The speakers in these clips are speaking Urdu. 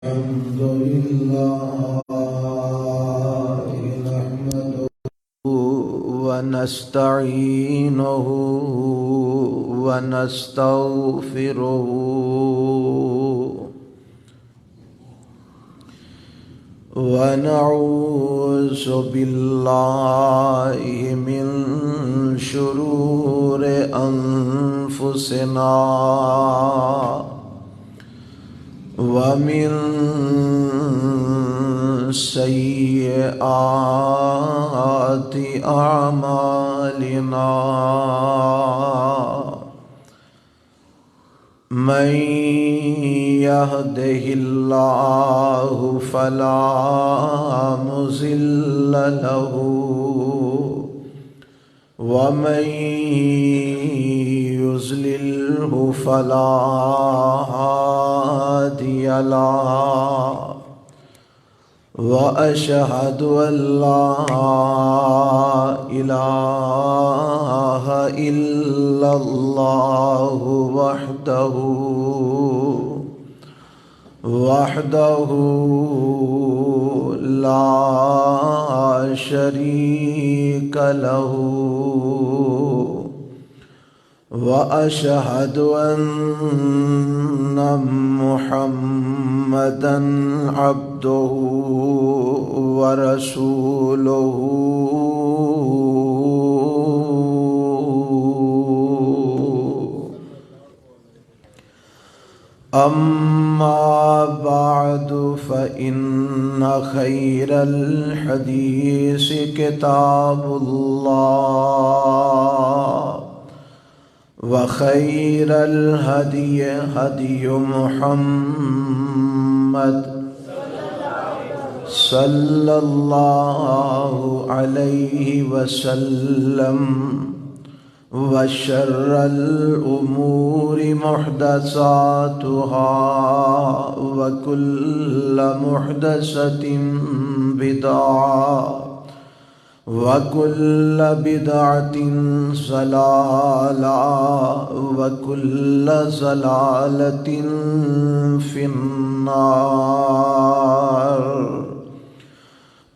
الحمد لله نحمده ونستعينه ونستغفره ونعوذ بالله من شرور أنفسنا ومن سيئات أعمالنا من يهده الله فلا مضل له ومن يضلله فلا هادي له وأشهد أن لا إله إلا الله وحده لا شريك له وأشهد أن محمدًا عبده ورسوله أما بعد فإن خير الحديث كتاب الله وخير الهدي هدي محمد صلى الله عليه وسلم وشر الأمور محدثاتها وكل محدثة بدعة وكل بدعة ضلالة وكل ضلالة في النار.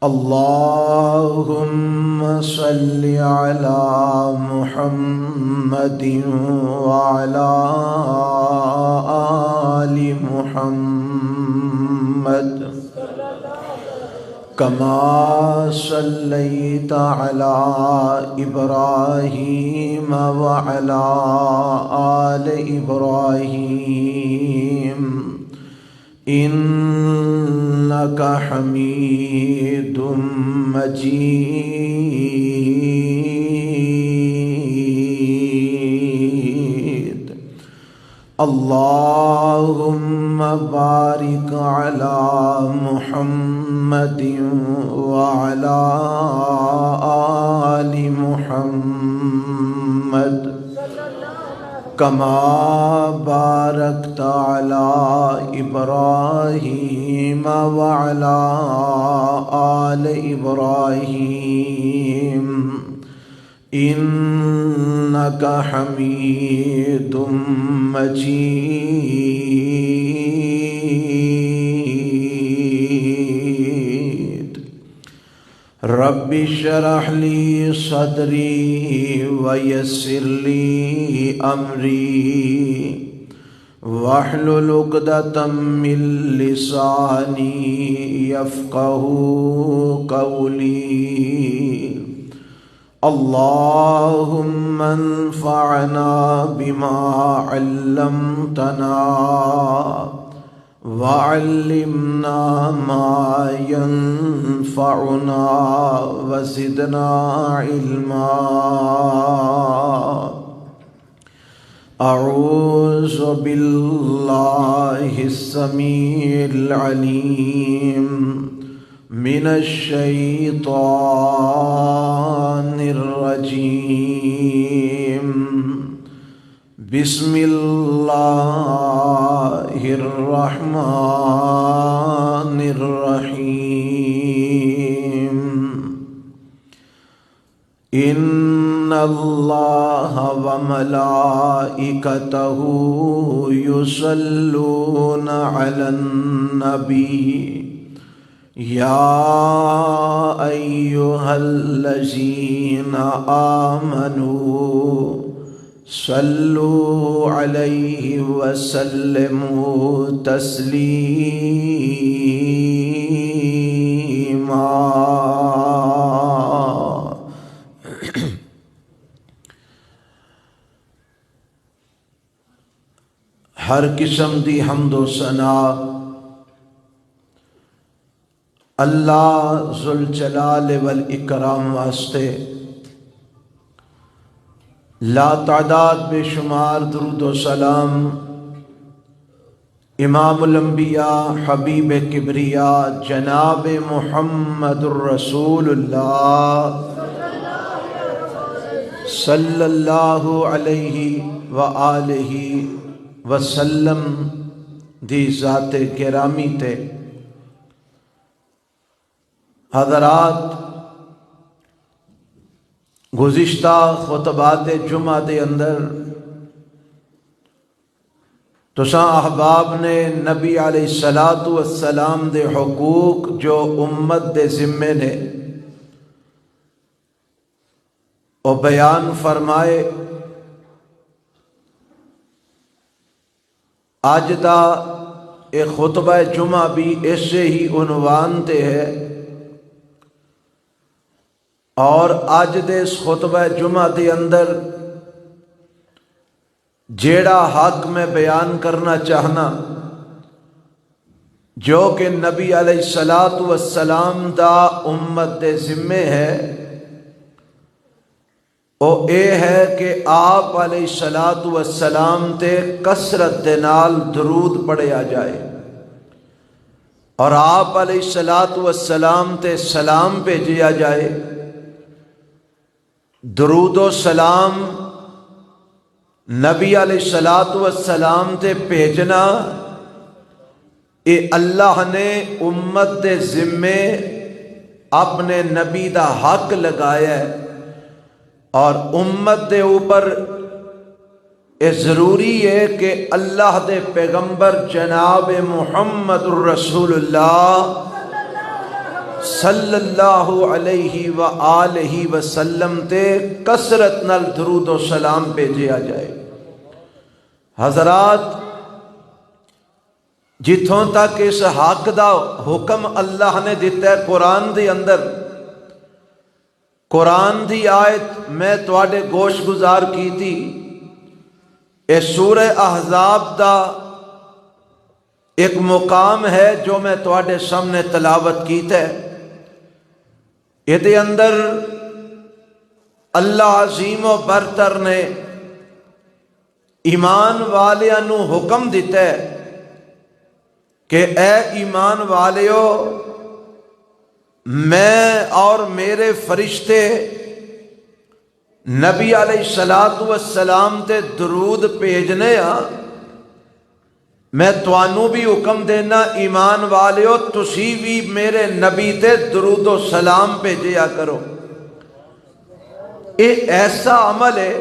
اللهم صل على محمد وعلى آل محمد كما صليت على إبراهيم وعلى آل إبراهيم إنك حميد مجيد. اللهم بارك على محمد وعلى آل محمد كما باركت على إبراهيم وعلى آل إبراهيم إنك حميد مجيد. رب اشرح لي صدري ويسر لي أمري واحلل عقدة من لساني يفقه قولي. اللهم انفعنا بما علمتنا وعلمنا ما ينفعنا وزدنا علما. أعوذ بالله السميع العليم من الشيطان الرجيم. بسم الله الرحمن الرحيم. إن الله اللہ وملائکتہ یصلون علی النبی یا ایہا الذین آمنوا صلوا علیہ وسلموا تسلیما۔ ہر قسم دی حمد و ثنا اللہ ذوالجلال والاکرام واسطے، لا تعداد بے شمار درود و سلام امام الانبیاء حبیب کبریا جناب محمد الرسول اللہ صلی اللہ علیہ وآلہ وسلم دی ذات گرامی تے۔ حضرات، گزشتہ خطبات جمعہ دے اندر تساں احباب نے نبی علیہ السلام دے حقوق جو امت دے ذمے نے او بیان فرمائے۔ آج دا ایک خطبہ جمعہ بھی ایسے ہی عنوان تے ہے، اور آج دے اس خطبہ جمعہ دے اندر جیڑا حق میں بیان کرنا چاہنا، جو کہ نبی علیہ السلام دا امت دے ذمے ہے، وہ اے ہے کہ آپ علیہ السلام تے کثرت دے نال درود پڑھیا جائے، اور آپ علیہ السلام تے سلام بھیجیا جائے۔ درود و سلام نبی علیہ السلام تے بھیجنا، اے اللہ نے امت دے ذمے اپنے نبی دا حق لگایا ہے، اور امت دے اوپر اے ضروری ہے کہ اللہ دے پیغمبر جناب محمد الرسول اللہ صلی اللہ علیہ وآلہ وسلم تے کثرت نال درود و سلام بھیجیا جائے۔ حضرات، جتھوں تک اس حق دا حکم اللہ نے دیتا ہے قرآن دے اندر، قرآن دی آیت میں تواڈے گوش گزار کی تھی، اے سورہ احزاب دا ایک مقام ہے جو میں تواڈے سامنے تلاوت کیتا ہے۔ یہ اندر اللہ عظیم و برتر نے ایمان والیاں حکم دیتا ہے کہ اے ایمان والیو، میں اور میرے فرشتے نبی علیہ السلام تے درود بھیجنے ہاں۔ میں توانوں بھی حکم دینا ایمان والیو، تسی بھی میرے نبی تے درود و سلام بھیجیا کرو۔ یہ ایسا عمل ہے،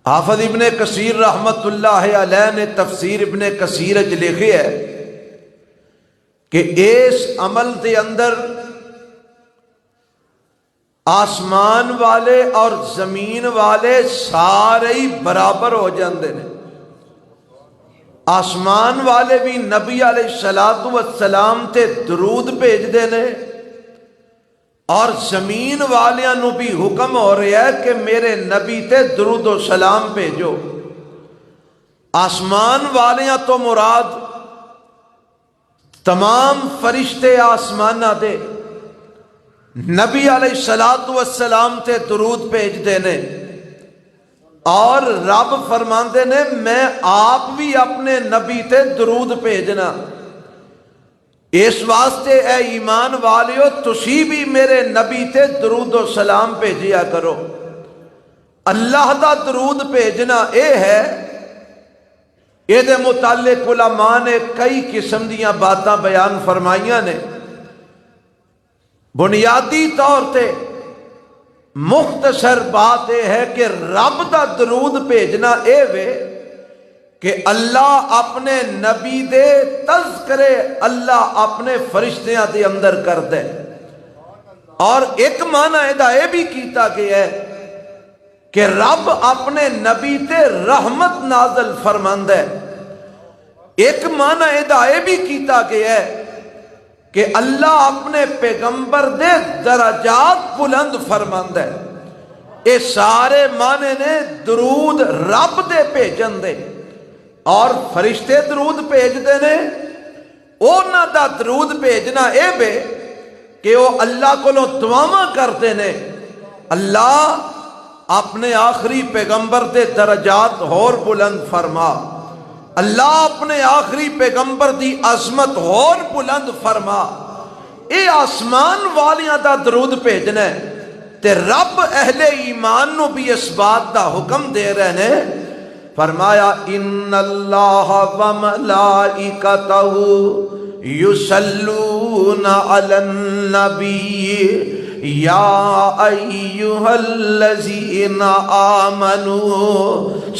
حافظ ابن کثیر رحمت اللہ علیہ نے تفسیر ابن کثیر وچ لکھی ہے کہ اس عمل دے اندر آسمان والے اور زمین والے سارے ہی برابر ہو جاندے نے۔ آسمان والے بھی نبی علیہ السلام تے درود بھیج دینے، اور زمین والیاں نو بھی حکم ہو رہا ہے کہ میرے نبی تے درود و سلام بھیجو۔ آسمان والیاں تو مراد تمام فرشتے آسمانہ دے نبی علیہ السلام تے درود بھیج دینے، اور رب فرماندے نے میں آپ بھی اپنے نبی تے درود بھیجنا۔ اس واسطے اے ایمان والیو، تسی بھی میرے نبی تے درود و سلام بھیجیا کرو۔ اللہ دا درود بھیجنا اے ہے، یہ دے متعلق علماء نے کئی قسم دیاں باتاں بیان فرمائیاں نے۔ بنیادی طور تے مختصر بات یہ ہے کہ رب دا درود بھیجنا اے وے کہ اللہ اپنے نبی دے تذکرے اللہ اپنے فرشتیاں دے اندر کر دے. اور ایک معنی ادا یہ بھی کیتا گیا ہے کہ رب اپنے نبی تے رحمت نازل فرماند ہے. ایک معنی ادا یہ بھی کیتا گیا ہے کہ اللہ اپنے پیغمبر دے درجات بلند فرماند ہے. یہ سارے معنی نے درود رب دے بھیجن دے اور فرشتے درود بھیجتے نے. اونا دا درود بھیجنا اے بے کہ وہ اللہ کو دعاواں کرتے نے اللہ اپنے آخری پیغمبر دے درجات اور بلند فرما, اللہ اپنے آخری پیغمبر دی عظمت اور بلند فرما. اے آسمان والیاں دا درود بھیجنا ہے تے رب اہل ایمان نو بھی اس بات دا حکم دے رہے ہیں. فرمایا ان اللہ و ملائکتہ یصلون علی النبی یا ایہا الذین آمنوا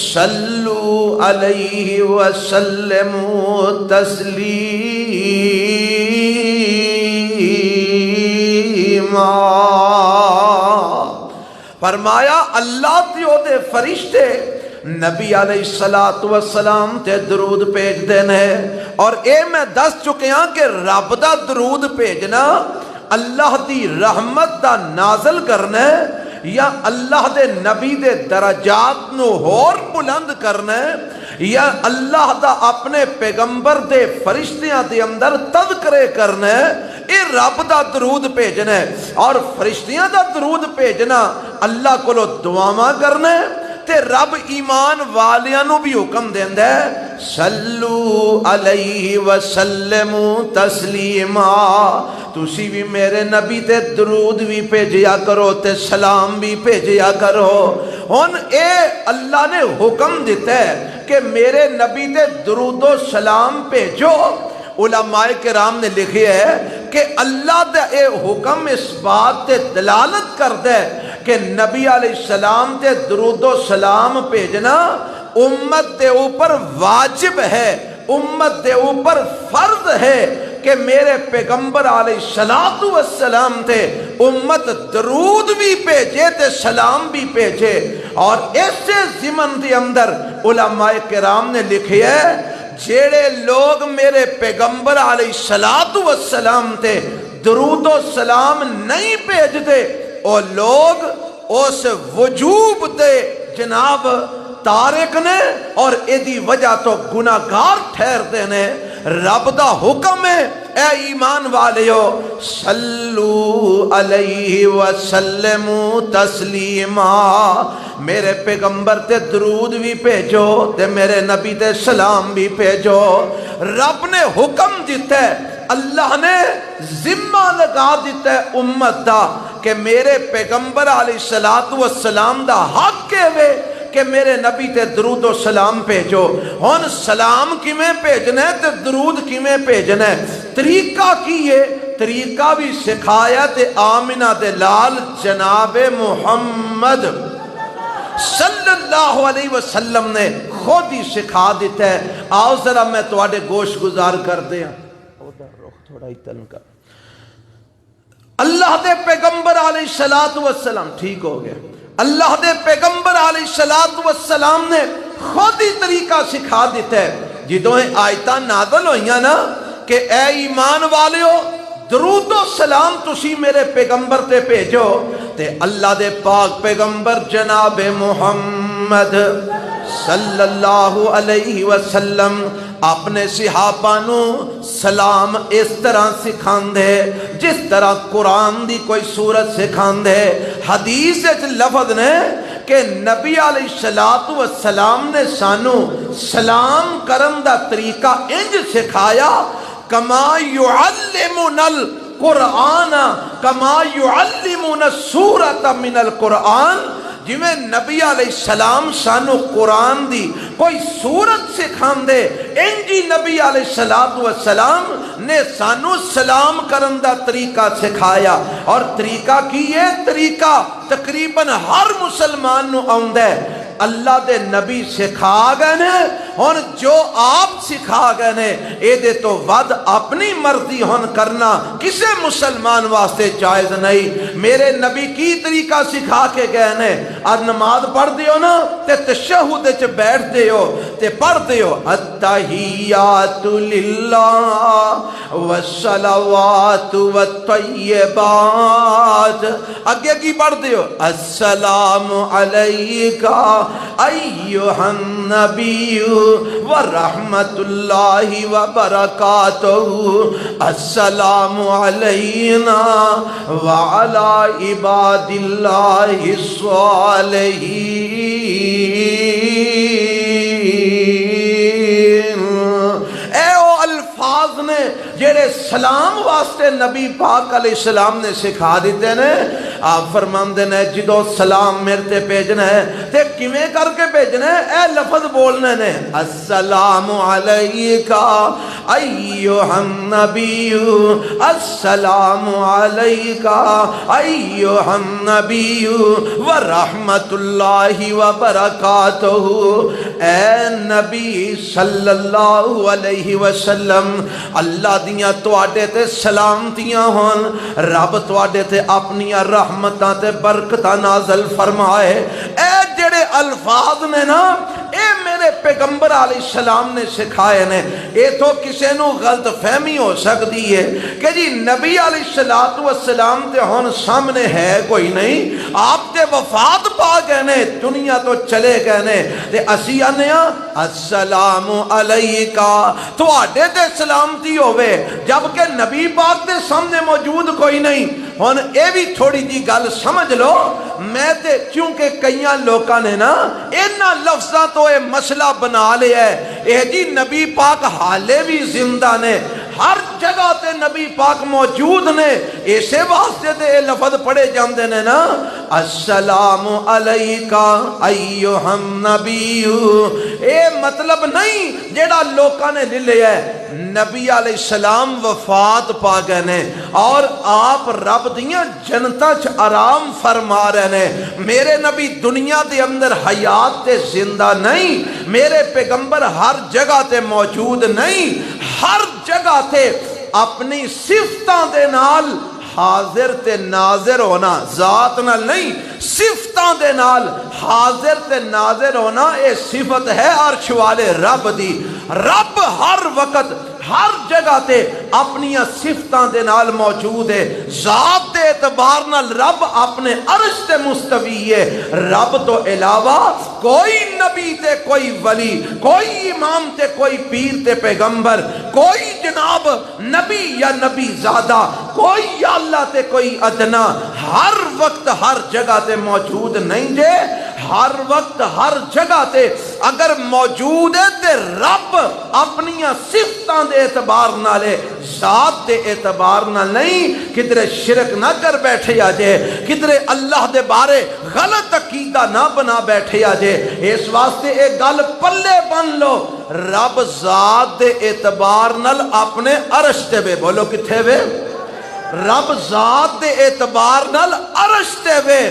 صلوا علیہ وسلموا تسلیما. فرمایا اللہ تے دے فرشتے نبی علیہ السلام تے درود بھیج دینے. اور اے میں دس چکے ہاں کہ رب دا درود بھیجنا اللہ دی رحمت دا نازل کرنا ہے یا اللہ دے نبی دے درجات نو اور بلند کرنا ہے یا اللہ دا اپنے پیغمبر دے فرشتیاں دے اندر تذکرے کرنا ہے. اے رب دا درود بھیجنا ہے اور فرشتیاں دا درود بھیجنا اللہ کو دعاواں کرنا ہے. تے رب ایمان والیاں نو بھی حکم دیندا ہے صلو علیہ وسلموا تسلیما. تسی بھی میرے نبی تے درود بھی بھیجیا کرو تے سلام بھی بھیجیا کرو. ہن اے اللہ نے حکم دیتا ہے کہ میرے نبی تے درود و سلام بھیجو. علماء کرام نے لکھے ہے کہ اللہ دا اے حکم اس بات تے دلالت کرتا ہے کہ نبی علیہ السلام تے درود و سلام بھیجنا امت دے اوپر واجب ہے, امت دے اوپر فرض ہے کہ میرے پیغمبر علیہ السلام تے امت درود بھی بھیجے تے سلام بھی بھیجے. اور ایسے ضمن دے اندر علماء کرام نے لکھے ہے جیڑے لوگ میرے پیغمبر علیہ السلام تے درود و سلام نہیں بھیجتے او لوگ اس وجوب تے جناب تارک نے اور ایدی وجہ تو گناہگار ٹھہرتے نے. رب دا حکم ہے اے ایمان والیو صلو علیہ وسلموا تسلیما. میرے پیغمبر تے درود بھی بھیجو تے میرے نبی تے سلام بھی بھیجو. رب نے حکم دیتا ہے, اللہ نے ذمہ لگا دیتا ہے امت دا کہ میرے پیغمبر علیہ السلام دا حق کے وے کہ میرے نبی تے درود و سلام بھیجو. ہن سلام کیویں بھیجنا ہے تے درود کیویں بھیجنا ہے, طریقہ کی ہے, طریقہ بھی سکھایا تے آمنہ دے لال جناب محمد صلی اللہ علیہ وسلم نے خود ہی سکھا دیتا ہے. آؤ ذرا میں تواڈے گوش گزار کر دیا تھوڑا ہی تن کر. اللہ دے پیغمبر علیہ السلام ٹھیک ہو گیا. اللہ دے پیغمبر علیہ السلام نے خود ہی طریقہ سکھا دیتا ہے. جدوں آیتاں نازل ہوئیاں نا کہ اے ایمان والیو درود و سلام تسی میرے پیغمبر تے بھیجو تے اللہ دے پاک پیغمبر جناب محمد صلی اللہ علیہ وسلم اپنے صحابہ نو سلام اس طرح سکھاندے جس طرح قرآن دی کوئی سورت سکھاندے. حدیث وچ لفظ نے کہ نبی علیہ السلام نے سانو سلام کرن دا طریقہ انج سکھایا کما یعلمنا القرآن کما یعلمنا السورۃ من القرآن. جویں نبی علیہ السلام سانو قرآن دی کوئی سورت سکھاندے انجی نبی علیہ السلام نے سانو سلام کرن دا طریقہ سکھایا، اور طریقہ کی ہے؟ طریقہ تقریباً ہر مسلمان نو آندا ہے، اللہ دے نبی سکھا گئے نے، ہن جو آپ سکھا گئے نے اے دے تو ود اپنی مرضی ہن کرنا کسے مسلمان واسطے جائز نہیں۔ میرے نبی کی طریقہ سکھا کے گئے نے، اور نماز پڑھ دیو نا تے تشہد وچ بیٹھ دیو تے پڑھ دیو التحیات للہ والصلوات والطیبات، اگے کی پڑھ دیو السلام علیکہ ایھا النبی ورحمت اللہ وبرکاتہ، السلام علینا وعلی عباد اللہ الصالحین۔ اے او الفاظ نے جڑے سلام واسطے نبی پاک علیہ السلام نے سکھا دیتے نے۔ آپ فرماندے نے جدو سلام میرے تے بھیجنا ہے تے کیویں کر کے بھیجنا ہے؟ اے لفظ بولنے نے السلام علیکہ ایھا النبی، السلام علیکہ ایھا النبی ورحمت اللہ وبرکاتہ۔ اے نبی صلی اللہ علیہ وسلم، اللہ دیاں تواڈے تے سلامتیاں ہون، رب تواڈے تے اپنی رحمتاں تے برکتاں نازل فرمائے۔ اے جڑے الفاظ نے نا اے میرے پیغمبر علیہ السلام نے سکھائے نے۔ اے تو کسے نو غلط فہمی ہو سکتی ہے کہ جی نبی علیہ السلام تے ہن سامنے ہے کوئی نہیں، آپ تے وفات پا گئے نے، دنیا تو چلے گئے نے، تے اسی آنے ہاں السلام علیکہ تواڈے تے سلامتی ہوئے، جبکہ نبی پاک دے سامنے موجود کوئی نہیں۔ ہن اے بھی تھوڑی جی گل سمجھ لو، میں تے کیونکہ کئیاں لوکاں نے نا انہاں لفظاں تو اے مسئلہ بنا لیا ہے، اے جی نبی پاک حالے بھی زندہ نے، ہر جگہ تے نبی پاک موجود نے، اسے واسطے تے اے لفظ پڑھے جاندے نے نا السلام علیکہ ایھا النبی۔ اے مطلب نہیں جیڑا لوکاں نے لے لیا ہے، نبی علیہ السلام وفات پا گئے نے اور آپ رب دیاں جنتاں چ آرام فرما رہے نے۔ میرے نبی دنیا دے اندر حیات تے زندہ نہیں، میرے پیغمبر ہر جگہ تے موجود نہیں، ہر جگہ تے اپنی صفتاں دے نال حاضر تے ناظر ہونا، ذات نال نہیں صفتاں دے نال حاضر تے ناظر ہونا، اے صفت ہے عرش والے رب دی۔ رب ہر وقت ہر جگہ تے اپنی صفتاں دے نال موجود ہے، ذات دے اعتبار نال رب اپنے عرش تے مستوی ہے۔ رب تو علاوہ کوئی نبی تے کوئی ولی، کوئی امام تے کوئی پیر تے پیغمبر، کوئی جناب نبی یا نبی زادہ، کوئی یا اللہ تے کوئی ادنا، ہر وقت ہر جگہ تے موجود نہیں جے۔ ہر وقت ہر جگہ تے اگر موجود ہے تے رب اپنی صفتاں دے اعتبار نالے، ذات دے اعتبار نال نہیں۔ کدرے شرک نہ کر بیٹھے آجے، کدرے اللہ دے بارے غلط عقیدہ نہ بنا بیٹھے آجے۔ اس واسطے ایک گل پلے بن لو، رب ذات دے اعتبار نال اپنے عرش تے وے، بولو کتھے وے؟ رب ذات دے اعتبار نال عرش تے وے،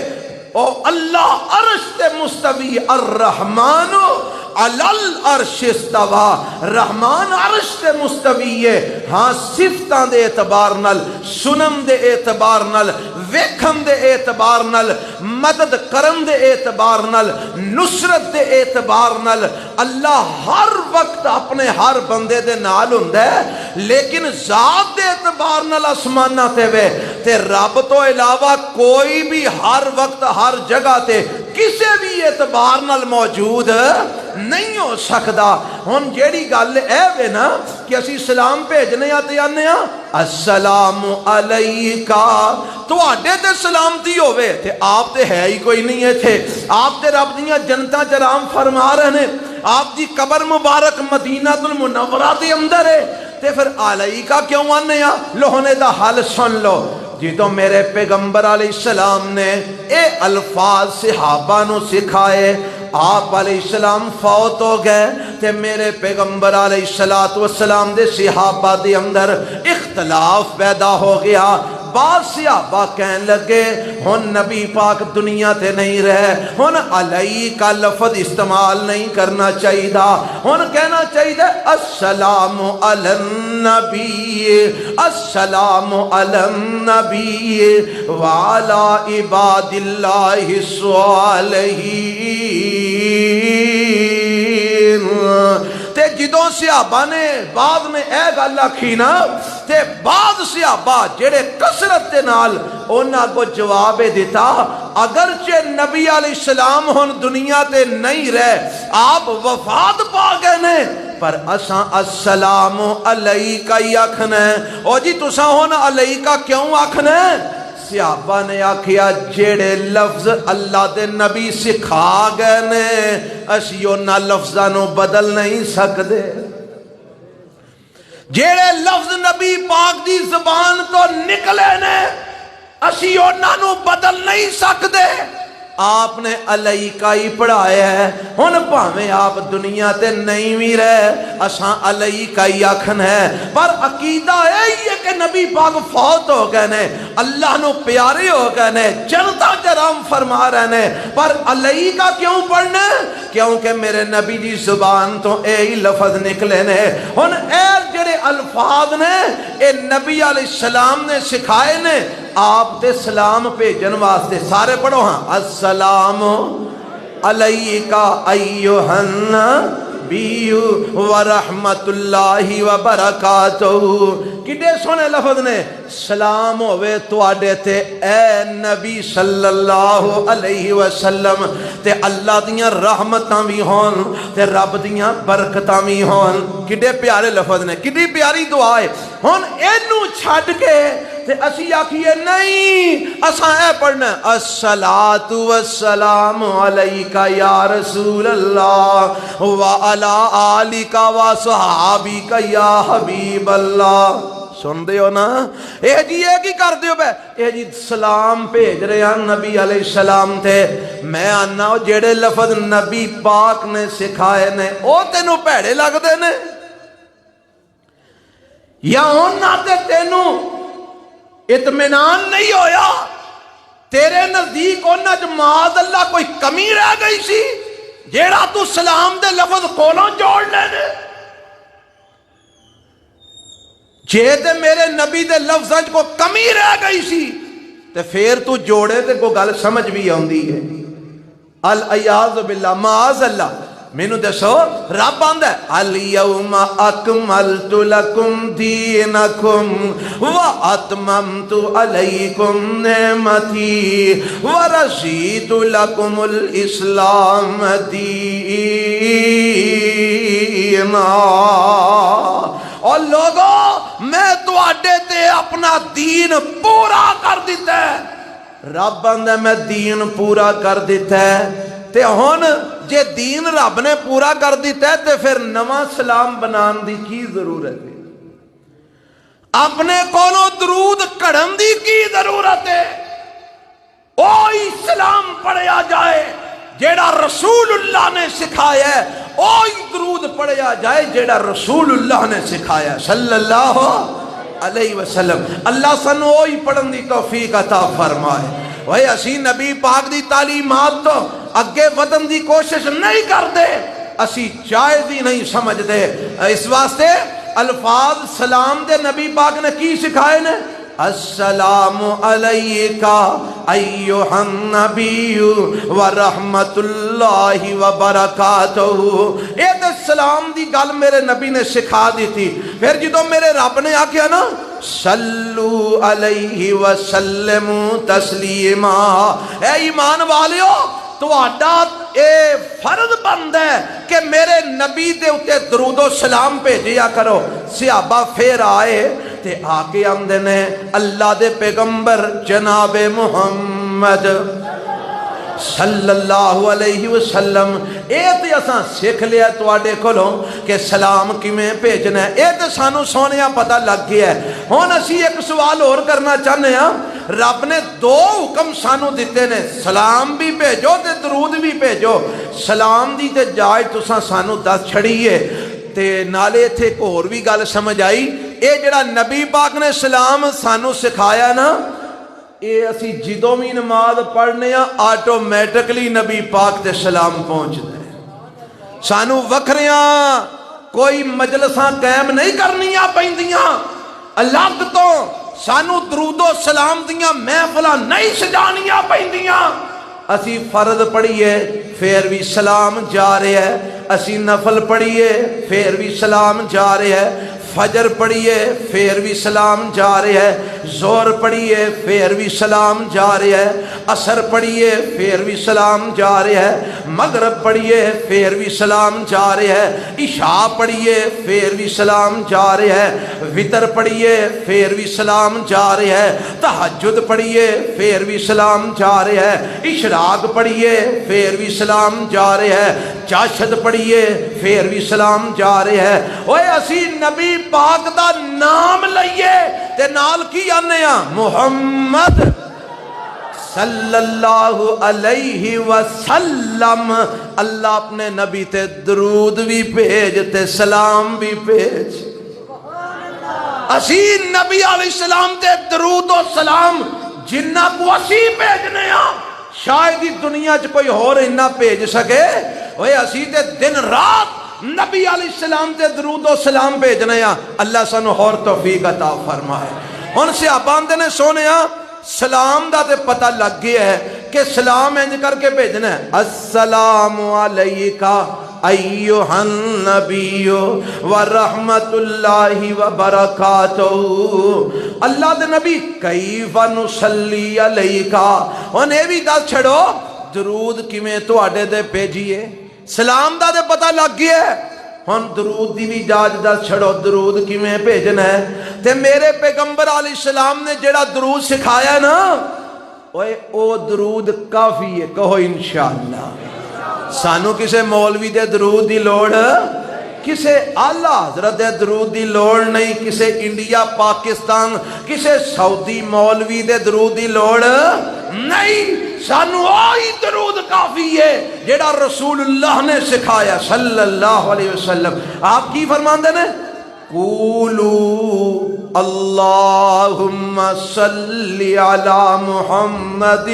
او اللہ عرش تے مستوی، الرحمن علی العرش استوى، رحمان عرش تے مستوی ہے۔ ہاں صفتاں دے اعتبار نال، سنم دے اعتبار نال، ویکھن دے اعتبار نال، مدد کرن دے اعتبار نال، نصرت دے اعتبار نال اللہ ہر وقت اپنے ہر بندے دے نال ہوندا ہے، لیکن ذات دے اعتبار نال آسماناں تے وے تے رب تو علاوہ کوئی بھی ہر وقت ہر جگہ تے کسے بھی اعتبار نال موجود نہیں ہو سکتا۔ ہن جیڑی گل اے وے نا کہ اسی سلام بھیجنے تے آنے ہاں السلام علیکہ، تواڈے تے سلامتی ہوے تے آپ تے ہے ہی کوئی نہیں ایتھے، آپ تے رب دیاں جنتاں چ آرام فرما رہے نے، آپ دی قبر مبارک مدینہ المنورہ دے اندر ہے، تے پھر علیکہ کیوں آنے ہاں؟ لوہنے دا حل سن لو۔ جی تو میرے پیغمبر علیہ السلام نے اے الفاظ صحابہ نو سکھائے، آپ علیہ السلام فوت ہو گئے تے میرے پیغمبر علیہ السلام دے صحابہ دے اندر اختلاف پیدا ہو گیا. بعض صحابہ کہنے لگے ہن نبی پاک دنیا تے نہیں رہے, ہن علیہ کا لفظ استعمال نہیں کرنا چاہیے, ہن کہنا چاہیے السلام علی النبی, السلام علی النبی وعلی عباد اللہ الصالحین. تے جدوں صحابہ نے بعد میں اے گل آکھی نا تے بعض صحابہ جڑے کثرت دے نال انہاں کو جواب دیتا اگرچہ نبی علیہ السلام ہن دنیا تے نہیں رہے, آپ وفات پا گئے نے, پر اساں السلام علیکہ ہی آکھنا ہے. او جی تساں ہن علیکہ کیوں آکھنا ہے؟ صحابہ نے آکھیا جیڑے لفظ اللہ دے نبی سکھا گئے نے اسی انہاں لفظاں نو بدل نہیں سکدے. جیڑے لفظ نبی پاک دی زبان تو نکلے نے اسی انہاں نو بدل نہیں سکدے. آپ نے علیکہ ہی پڑھایا ہے, ہن بھاویں آپ دنیا تے نہیں بھی رہے اساں علیکہ ہی آکھنا ہے. پر عقیدہ یہی ہے کہ نبی پاک فوت ہو گئے نے, اللہ نو پیارے ہو گئے نے, جنتا کرام فرما رہے نے, پر علیکہ کیوں پڑھنا؟ کیونکہ میرے نبی دی زبان تو یہی لفظ نکلے نے. ہن اے جڑے الفاظ نے اے نبی علیہ السلام نے سکھائے نے آپ دے سلام بھیجن واسطے. سارے پڑھو ہاں, السلام علیکہ ایھا النبی ورحمت اللہ وبرکاتہ. کڈے سونے لفظ نے, سلام ہوئے تواڈے تے اے نبی صلی اللہ علیہ وسلم, تے اللہ دیاں رحمتاں بھی ہون تے رب دیاں برکتاں بھی ہون. کڈے پیارے لفظ نے, کڈی پیاری دعا ہے. ہن اینو چھڈ کے تے اسی آکھیے نہیں اساں اے پڑھنا الصلاۃ والسلام علیکہ یا رسول اللہ وعلی آلک وصحابک یا حبیب اللہ. سن دے ہو نا اے جی اے کی کر دیو بے, اے جی سلام بھیج رہے ہیں نبی علیہ السلام تے. میں آنا جڑے لفظ نبی پاک نے سکھائے نے او تینوں بھڑے لگ دے نے یا ہونا تے تینوں اطمینان نہیں ہویا؟ تیرے نزدیک انہاں چ معاذ اللہ کوئی کمی رہ گئی سی جیڑا تو سلام دے لفظ کولوں جوڑ لے نے؟ جے تے میرے نبی دے لفظاں چ کوئی کمی رہ گئی سی تے پھر تو جوڑے تے کوئی گل سمجھ بھی آندی ہے. الیاذ باللہ, معاذ اللہ. مینوں دسو رب آندا ہے الیوم اکملت لکم دینکم واتممت علیکم نعمتی ورضیت لکم الاسلام دینا. اور لوگوں میں تواڈے تے اپنا دین پورا کر دیتا ہے. رب آندا میں دین پورا کر دیتا ہے. تے ہن جے دین رب نے پورا کر دیتا ہے تے پھر نواں سلام بنان دی کی ضرورت ہے؟ اپنے کولوں درود کڑھن دی کی ضرورت ہے؟ اوہی سلام پڑھیا جائے جیڑا رسول اللہ نے سکھایا ہے, اوہی درود پڑھیا جائے جیڑا رسول اللہ نے سکھایا ہے صلی اللہ علیہ وسلم. اللہ سنو اوہی پڑھن دی توفیق عطا فرمائے. وہی اسی نبی پاک دی تعلیمات تو اگے ودن دی کوشش نہیں کرتے, اسی جائز ہی نہیں سمجھتے. اس واسطے الفاظ سلام دے نبی پاک نے کی سکھائے نے, السلام علیکہ ایھا النبی ورحمت اللہ وبرکاتہ. اے تے سلام دی گل میرے نبی نے سکھا دی تھی. پھر جدو میرے رب نے آکھیا نا صلو علیہ وسلم تسلیما, اے ایمان والیو تواڈا اے فرض بند ہے کہ میرے نبی دے اتے درود و سلام بھیجیا کرو. صحابہ پھر آئے تے آکے آمدے نے اللہ دے پیغمبر جناب محمد صلی اللہ علیہ وسلم, اے تے اساں سکھ لیا تواڈے کولوں کہ سلام کیویں بھیجنا ہے. اے تے سانو سونیا پتہ لگ گیا ہے. ہن اسی ایک سوال اور کرنا چاہنے ہاں, رب نے دو حکم سانو دیتے نے، سلام بھی بھیجو تے درود بھی بھیجو۔ سلام دی تے جاج تساں سانو دس چھڑیے تے نالے تھے ایک اور بھی گل سمجھ آئی، اے جڑا نبی پاک نے سلام سانو سکھایا نا، اے اسی جدوں بھی نماز پڑھنے ہیں آٹومیٹکلی نبی پاک تے سلام پہنچ دے۔ سانو وکھریاں کوئی مجلساں قائم نہیں کرنیاں پیندیاں، الگ تو سانو درود و سلام دیاں محفلاں نہیں سجانیاں پیندیاں۔ اسی فرض پڑھیے پھر بھی سلام جا رہے ہے، اسی نفل پڑھیے پھر بھی سلام جا رہے ہے، فجر پڑھیے پھر بھی سلام جا رہے ہے، ظہر پڑھیے پھر بھی سلام جا رہے ہے، عصر پڑھیے پھر بھی سلام جا رہے ہے، مغرب پڑھیے پھر بھی سلام جا رہے ہے، عشاء پڑھیے پھر بھی سلام جا رہے ہے، وتر پڑھیے پھر بھی سلام جا رہے ہے، تہجد پڑھیے پھر بھی سلام جا رہے ہے، اشراق پڑھیے پھر بھی سلام جا رہے ہے، چاشت پڑھیے پھر بھی سلام جا رہے ہے۔ اوے اسی نبی پاک دا نام لئیے تے نال کی آنے ہاں، محمد صلی اللہ علیہ وسلم۔ اللہ اپنے نبی تے درود بھی بھیج تے سلام بھی بھیج۔ اسی نبی علیہ السلام تے درود و سلام جنہ کو اسی بھیجنے ہاں، شاید ہی دنیا چ کوئی اور انہا بھیج سکے۔ اوے اسی تے دن رات نبی علیہ السلام تے درود و سلام بھیجنے ہاں، اللہ سانو اور توفیق عطا فرمائے۔ ان سے آباندے نے سونے ہاں سلام دا تے پتہ لگ گیا ہے کہ سلام انج کر کے بھیجنا ہے، السلام علیکہ ایوہ النبی ورحمت اللہ وبرکاتہ۔ اللہ دے نبی کیف نصلی علیکہ، انہیں بھی دس چھڑو درود کیویں تو آڈے دے بھیجیے، سلام دا دے پتہ لگ گیا ہے، ہن درود دی بھی جاج دس چھڑو درود کیویں بھیجنا ہے۔ تے میرے پیغمبر علیہ السلام نے جڑا درود سکھایا نا، او درود کافی ہے، کہو انشاءاللہ۔ سانو کسے مولوی دے درود دی لوڑ، کسے اعلیٰ حضرت دے درود دی لوڑ نہیں، کسے انڈیا پاکستان کسے سعودی مولوی دے درود دی لوڑ نہیں، سانو آئی درود کافی ہے جیڑا رسول اللہ نے سکھایا صلی اللہ علیہ وسلم۔ آپ کی فرماندے نے قولوا اللہم صلی علی محمد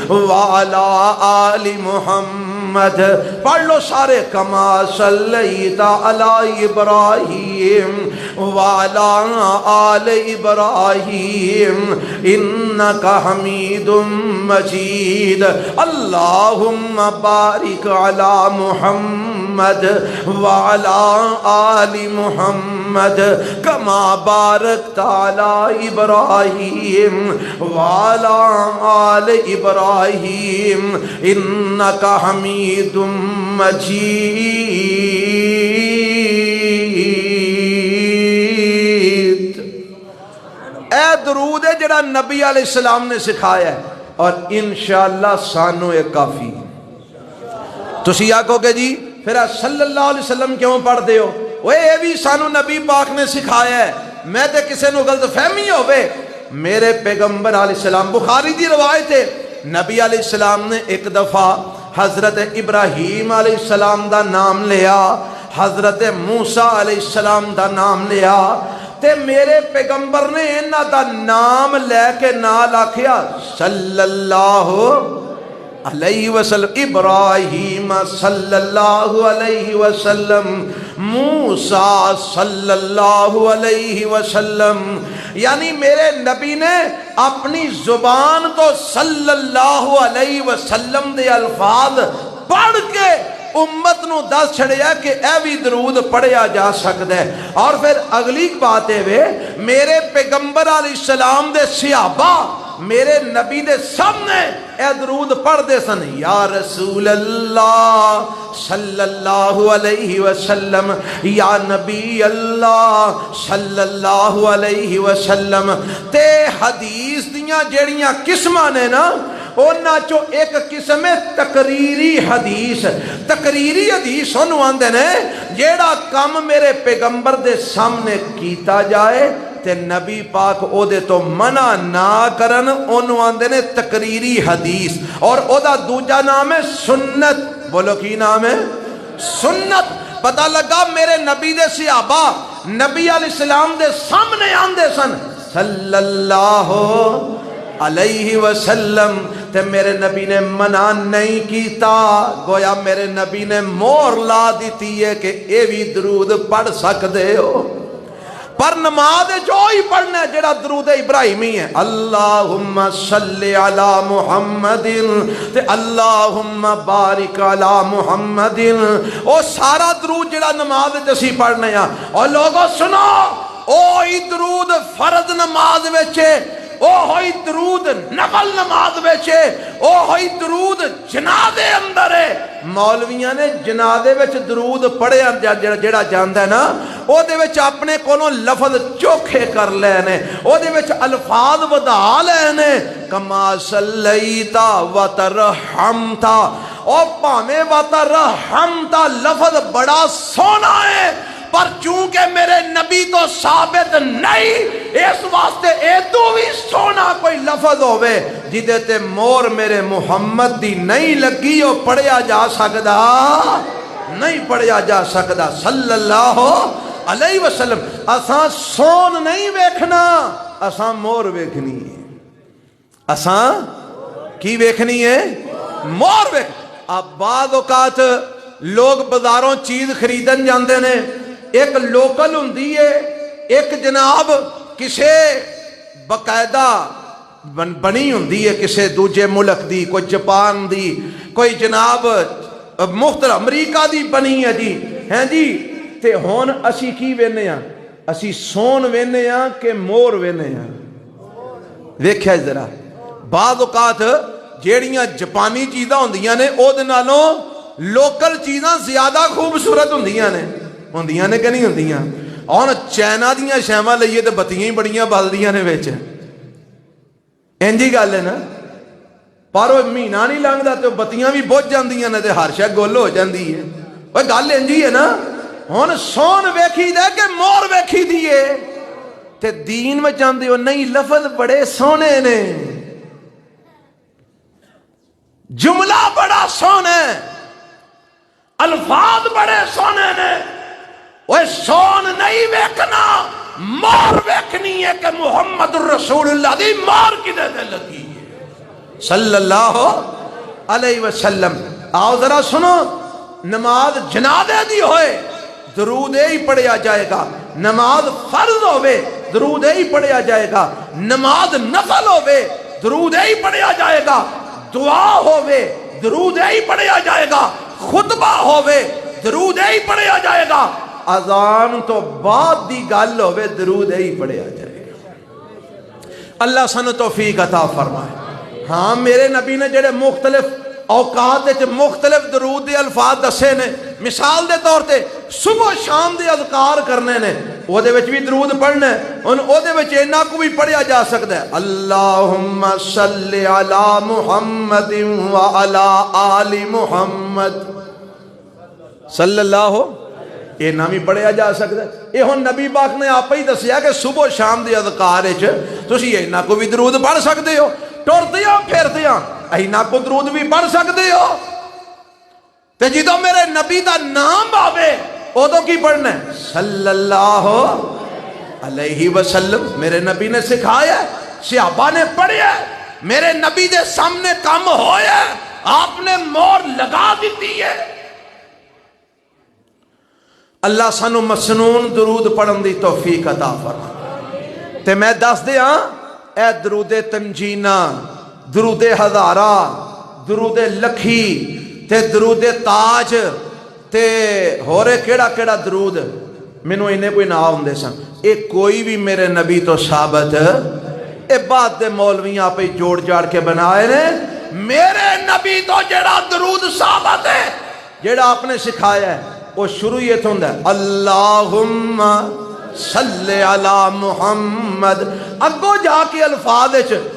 وعلی آل محمد، پڑھ لو سارے، کما صلیت علی ابراہیم وعلی آل ابراہیم انکا حمید مجید، اللہم بارک علی محمد وعلی آل محمد کما بارکت علی ابراہیم وعلی آل ابراہیم انکا حمید مجید۔ اے درود ہے جڑا نبی علیہ السلام نے سکھایا ہے، اور انشاءاللہ سانو ایک کافی۔ تسی آکھو کہ جی پھر صلی اللہ علیہ وسلم کیوں پڑھ دے ہو؟ وہ یہ بھی سانو نبی پاک نے سکھایا ہے، میں تے کسے نو غلط فہمی ہوئے۔ میرے پیغمبر علیہ السلام، بخاری دی روایت ہے، نبی علیہ السلام نے ایک دفعہ حضرت ابراہیم علیہ السلام دا نام لیا، حضرت موسیٰ علیہ السلام دا نام لیا، تے میرے پیغمبر نے انہاں دا نام لے کے نال آکھیا صلی اللہ علیہ وسلم، ابراہیم صلی اللہ علیہ وسلم، موسیٰ صلی اللہ علیہ وسلم، یعنی میرے نبی نے اپنی زبان تو صلی اللہ علیہ وسلم دے الفاظ پڑھ کے امت نو دس چھڑیا کہ اے بھی درود پڑھیا جا سکتا ہے۔ اور پھر اگلی بات ہے، میرے پیغمبر علیہ السلام دے صحابہ میرے نبی دے سامنے اے درود پڑھ دے سن، یا رسول اللہ صلی اللہ علیہ وسلم، یا نبی اللہ صلی اللہ علیہ وسلم۔ تے حدیث دیاں جیڑیاں قسماں نے نا، اونا چو ایک قسم تقریری حدیث، تقریری حدیث انہوں آندے نے جیڑا کام میرے پیغمبر دے سامنے کیتا جائے تے نبی پاک او دے تو منع نہ کرن انہوں آندے نے تقریری حدیث، اور او دا دوجا نام ہے سنت۔ بولو کی نام ہے؟ سنت۔ پتہ لگا میرے نبی دے صحابہ نبی علیہ السلام دے سامنے آندے سن صلی اللہ علیہ وسلم، تے میرے نبی نے منع نہیں کیتا، گویا میرے نبی نے مور لا دیتی ہے کہ اے بھی درود پڑھ سکدے ہو، پر نماز جو ہی پڑھنا ہے جڑا درود ابراہیمی ہے، اللہم صلی علی محمد تے اللہم بارک علی محمد، او سارا درود جڑا نماز جسی پڑھنے ہیں۔ اور لوگوں سنو، او ہی درود فرض نماز وچے، او ہوئی درود نفل نماز وچے، او ہوئی درود جنازے اندر ہے۔ مولویاں نے جنازے وچ درود پڑھے جڑا جاندا ہے نا، او دے وچ اپنے کولوں لفظ چوکھے کر لینے، او دے وچ الفاظ ودا لینے، کما صلیت و ترحمت، او پاویں و ترحمت لفظ بڑا سونا ہے، پر چونکہ میرے نبی تو ثابت نہیں، اس واسطے ایدو بھی سونا کوئی لفظ ہوئے جدے تے مور میرے محمد دی نہیں لگی، او پڑھیا جا سکدا نہیں، پڑھیا جا سکدا صلی اللہ علیہ وسلم۔ اساں سون نہیں ویکھنا، اساں مور ویکھنی ہے۔ اساں کی ویکھنی ہے؟ مور ویکھ۔ اب بعض اوقات لوگ بازاروں چیز خریدن جاندے نے، ایک لوکل ہوندی ہے، ایک جناب کسے باقاعدہ بنی ہوندی ہے کسے دوجے ملک دی، کوئی جاپان دی، کوئی جناب مختلف امریکہ دی بنی ہے جی، ہیں جی، تے ہون اسی کی وینے ہیں؟ اسی سون وینے ہیں کہ مور وینے ہیں؟ دیکھیں ذرا، بعض اوقات جیڑیاں جاپانی چیزاں ہوندیاں نے او دے نالوں لوکل چیزاں زیادہ خوبصورت ہوندیاں نے کہ نہیں ہوندیاں؟ اور چائنا دیاں شیواں لئیے تے بتیاں ہی بڑیاں بلدیاں نے وچ، انجی گل ہے نا، پر وہ مہینہ نہیں لنگدا تے بتیاں بھی بجھ جاندیاں نے تے ہر شے گل ہو جاندی ہے۔ وہ گل انجی ہے نا، ہن سون ویکھی دے کہ مور ویکھی دیے؟ تے دین میں جاندے ہو نہیں، لفظ بڑے سونے نے، جملہ بڑا سونا ہے، الفاظ بڑے سونے نے، وہ سون نہیں ویکھنا، مور ویکھنی ہے کہ محمد الرسول اللہ دی مور کدے دے لگی ہے صلی اللہ علیہ وسلم۔ آؤ ذرا سنو، نماز جنازے دی ہوئے درود ہی پڑھیا جائے گا، نماز فرض ہوئے درود ہی پڑھیا جائے گا، نماز نفل ہوئے درود ہی پڑھیا جائے گا، دعا ہوئے درود ہی پڑھیا جائے گا، خطبہ ہوئے درود ہی پڑھیا جائے گا، اذان تو بعد دی گل ہوئے درود ہی پڑھیا جائے گا۔ اللہ سن توفیق عطا فرمائے۔ ہاں میرے نبی نے جڑے مختلف اوقات وچ مختلف درود دے الفاظ دسے نے، مثال دے طور تے صبح شام دے اذکار کرنے نے، او دے وچ بھی درود پڑھنا ہے، او دے وچ انہاں کو بھی پڑھیا جا سکتا ہے، اللہم صلی علی محمد وعلی آل محمد صلی اللہ، یہ نہ بھی پڑھیا جا سکتا ہے۔ یہ ہن نبی پاک نے آپ ہی دسیا کہ صبح شام دے اذکار وچ تسی انہاں کو بھی درود پڑھ سکتے ہو، ٹردے ہو پھردے ہو انہاں کو درود بھی پڑھ سکتے ہو، تے جدوں میرے نبی دا نام آوے ادوں کی پڑھنا ہے صلی اللہ علیہ وسلم۔ میرے نبی نے سکھایا ہے، صحابہ نے پڑھیا ہے، میرے نبی دے سامنے کام ہویا ہے، آپ نے مور لگا دیتی ہے۔ اللہ سانو مسنون درود پڑھن دی توفیق عطا فرمائے۔ تے میں دس دے ہاں، اے درود تنجینہ، درود ہزارہ، درود لکھی تے درود تاج تے ہورے کیڑا کیڑا درود مینوں انہیں کوئی نہ ہوندے سن، اے کوئی بھی میرے نبی تو ثابت، اے بات دے مولویاں پہ جوڑ جاڑ کے بنائے نے۔ میرے نبی تو جڑا درود ثابت ہے، جڑا آپ نے سکھایا ہے، وہ شروع یہ تھا اللہم صلی علی محمد، اگو جا کے الفاظ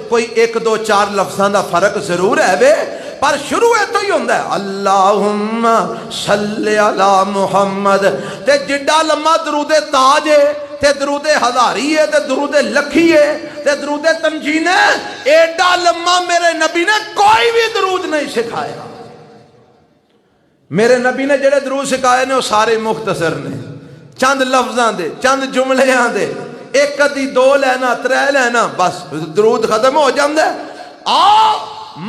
کوئی ایک دو چار لفظاں دا فرق ضرور ہے وے، پر شروع تو ہی ہوندہ ہے اللہم صلی علی محمد۔ تے جڈا لمحہ درود تاج ہے تے درود ہزاری ہے تے درود لکھی ہے تے درود تنجین ہے، ایڈا لمحہ میرے نبی نے کوئی بھی درود نہیں سکھایا۔ میرے نبی نے جڑے درود سکھائے نے وہ سارے مختصر نے، چند لفظاں دے، چند جملیاں دے، ایک کدی دو لینا ترے لینا، بس درود ختم ہو جاندے۔ آؤ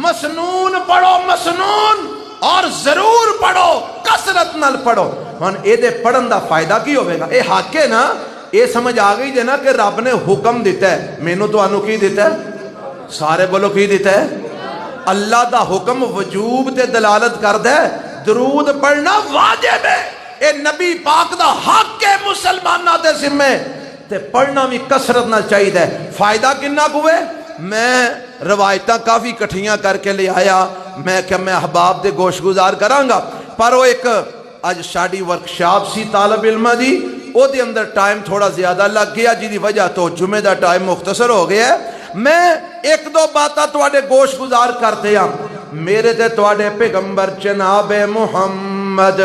مسنون پڑھو، مسنون، اور ضرور پڑھو، کثرت نال پڑھو۔ ہن اے دے پڑھن دا فائدہ کی ہوئے گا؟ اے حق ہے نا، اے سمجھ آ گئی جے نا کہ رب نے حکم دیتا ہے، مینوں تو انو کی دیتا ہے؟ سارے بولو کی دیتا ہے؟ اللہ دا حکم وجوب تے دلالت کردا ہے، درود پڑھنا واجب ہے، اے نبی پاک دا حق ہے مسلماناں دے ذمے، تے پڑھنا بھی کثرت نہ چاہیے۔ فائدہ کنا کوئے؟ میں روایتاں کافی کٹھیاں کر کے لے آیا، میں کہ میں احباب دے گوش گزار کرانگا، پر وہ ایک اج ساڈی ورکشاپ سی طالب علمہ دی، او دے اندر ٹائم تھوڑا زیادہ لگ گیا جی دی وجہ تو جمعہ دا ٹائم مختصر ہو گیا ہے۔ میں ایک دو باتاں تواڈے گوش گزار کرتے ہیں۔ میرے تے تواڈے پیغمبر جناب محمد،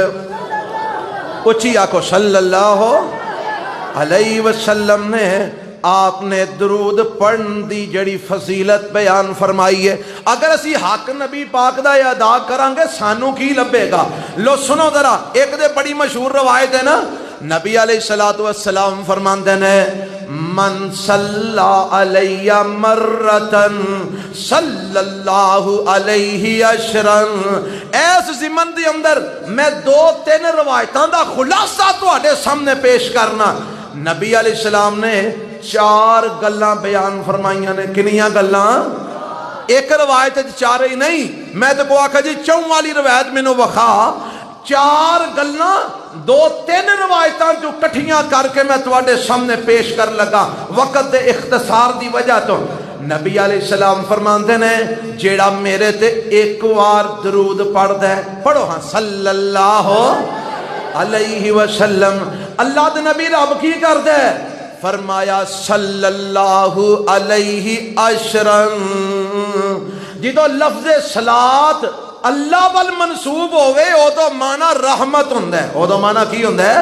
اچھی آکھو صلی اللہ علیہ وسلم نے آپ نے درود پڑھن دی جڑی فضیلت بیان فرمائی ہے۔ اگر اسی حق نبی پاک دا ادا کرانگے سانو کی لبے گا؟ لو سنو ذرا، ایک دے بڑی مشہور روایت ہے نا، نبی علیہ السلام فرماندے نے من صلی علیہ مرتن صلی اللہ علیہ عشرن۔ ایس زمن دی اندر میں دو تین روایتاں دا خلاصہ تو آڈے سامنے پیش کرنا۔ نبی علیہ السلام نے چار گلاں بیان فرمائیاں نے، کنیاں گلاں؟ ایک روایت چار ہی نہیں، میں تو کو آکھا جی چون والی روایت میں نو وخا، چار گلاں دو تین روایتاں جو کٹھیاں کر کے میں تواڈے سامنے پیش کر لگا وقت دے اختصار دی وجہ تو۔ نبی علیہ السلام فرماندے نے جیڑا میرے تے ایک وار درود پڑھ دے، پڑھو ہاں صلی اللہ علیہ وسلم، اللہ دے نبی رب کی کر دے؟ فرمایا صلی اللہ علیہ عشرن۔ جدو لفظ صلاۃ اللہ وال منصوب ہوئے او تو معنی رحمت ہوندہ ہے، او تو معنی کی ہوندہ ہے؟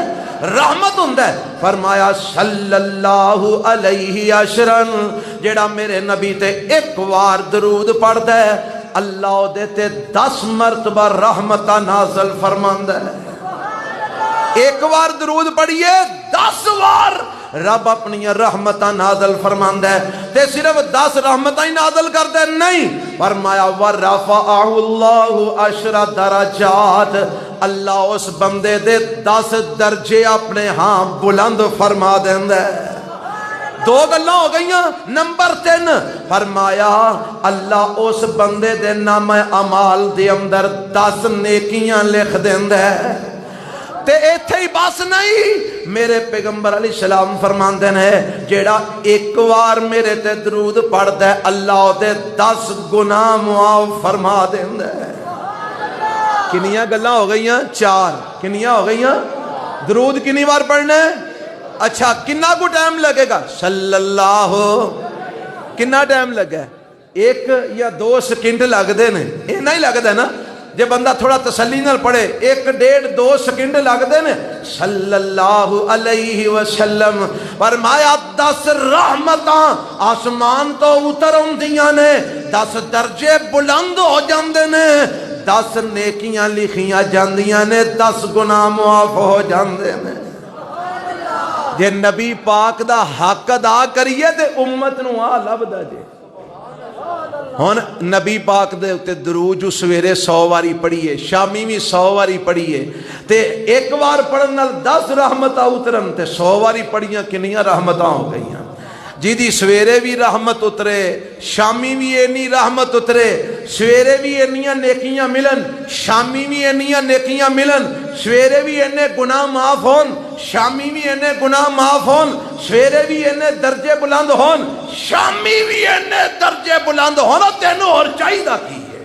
رحمت ہوندہ ہے۔ فرمایا صلی اللہ علیہ عشرن، جیڑا میرے نبی تے ایک وار درود پڑھ دے اللہ دے تے 10 مرتبہ رحمتہ نازل فرماندہ ہے۔ ایک وار درود پڑھئے 10 وار رب اپنی رحمتہ نازل فرماندہ ہے، تے صرف 10 رحمتہ ہی نازل کردے نہیں، فرمایا وَرَفَعَهُ اللَّهُ عَشْرَ دَرَجَاتِ، اللہ اس بندے دے 10 درجے اپنے ہاں بلند فرما دیندے۔ دو گلاں ہو گئیاں۔ نمبر 3 فرمایا اللہ اس بندے دے نام اعمال دے اندر 10 نیکیاں لکھ دیندے۔ تے ایتھے ہی بس نہیں، میرے پیغمبر علیہ السلام فرماندے نے جیڑا ایک وار میرے تے درود پڑھ دے اللہ دے 10 گناہ معاف فرما دیندے۔ کنیاں گلاں ہو گئیاں؟ 4۔ کنیاں ہو گئیاں؟ درود کنی بار پڑھنا ہے؟ اچھا کنا کو ٹائم لگے گا؟ صلی اللہ، کنا ٹائم لگا ہے؟ 1 یا 2 سیکنڈ لگ دے نے، یہ نہیں لگ دے نا؟ جے بندہ تھوڑا تسلی نال پڑھے 1 ڈیڑھ 2 سیکنڈ لگ دے نے۔ صلی اللہ علیہ وسلم فرمایا 10 رحمتاں آسمان تو اتر ہوندیاں نے، 10 درجے بلند ہو جاندے نے، 10 نیکیاں لکھیاں جاندیاں نے، 10 گناہ معاف ہو جاندے نے۔ جے نبی پاک دا حق ادا کریے تے امت نو آ لبدا جے۔ ہن نبی پاک دے اتے درود جو سویرے 100 واری پڑھیے، شامی بھی 100 واری پڑھیے، تے ایک وار پڑھن نال 10 رحمتاں اترن تے 100 واری پڑھیاں کنیاں رحمتاں ہو گئیاں۔ جی دی سویرے بھی رحمت اترے، شامی بھی اینی رحمت اترے، سویرے بھی اینیاں نیکیاں ملن، شامی بھی اینیاں نیکیاں ملن، سویرے بھی اینے گناہ معاف ہون، شامی بھی اینے گناہ معاف ہون، سویرے بھی اینے درجے بلند ہون، شامی بھی اینے درجے بلند ہون، تینوں اور چاہی دا کی ہے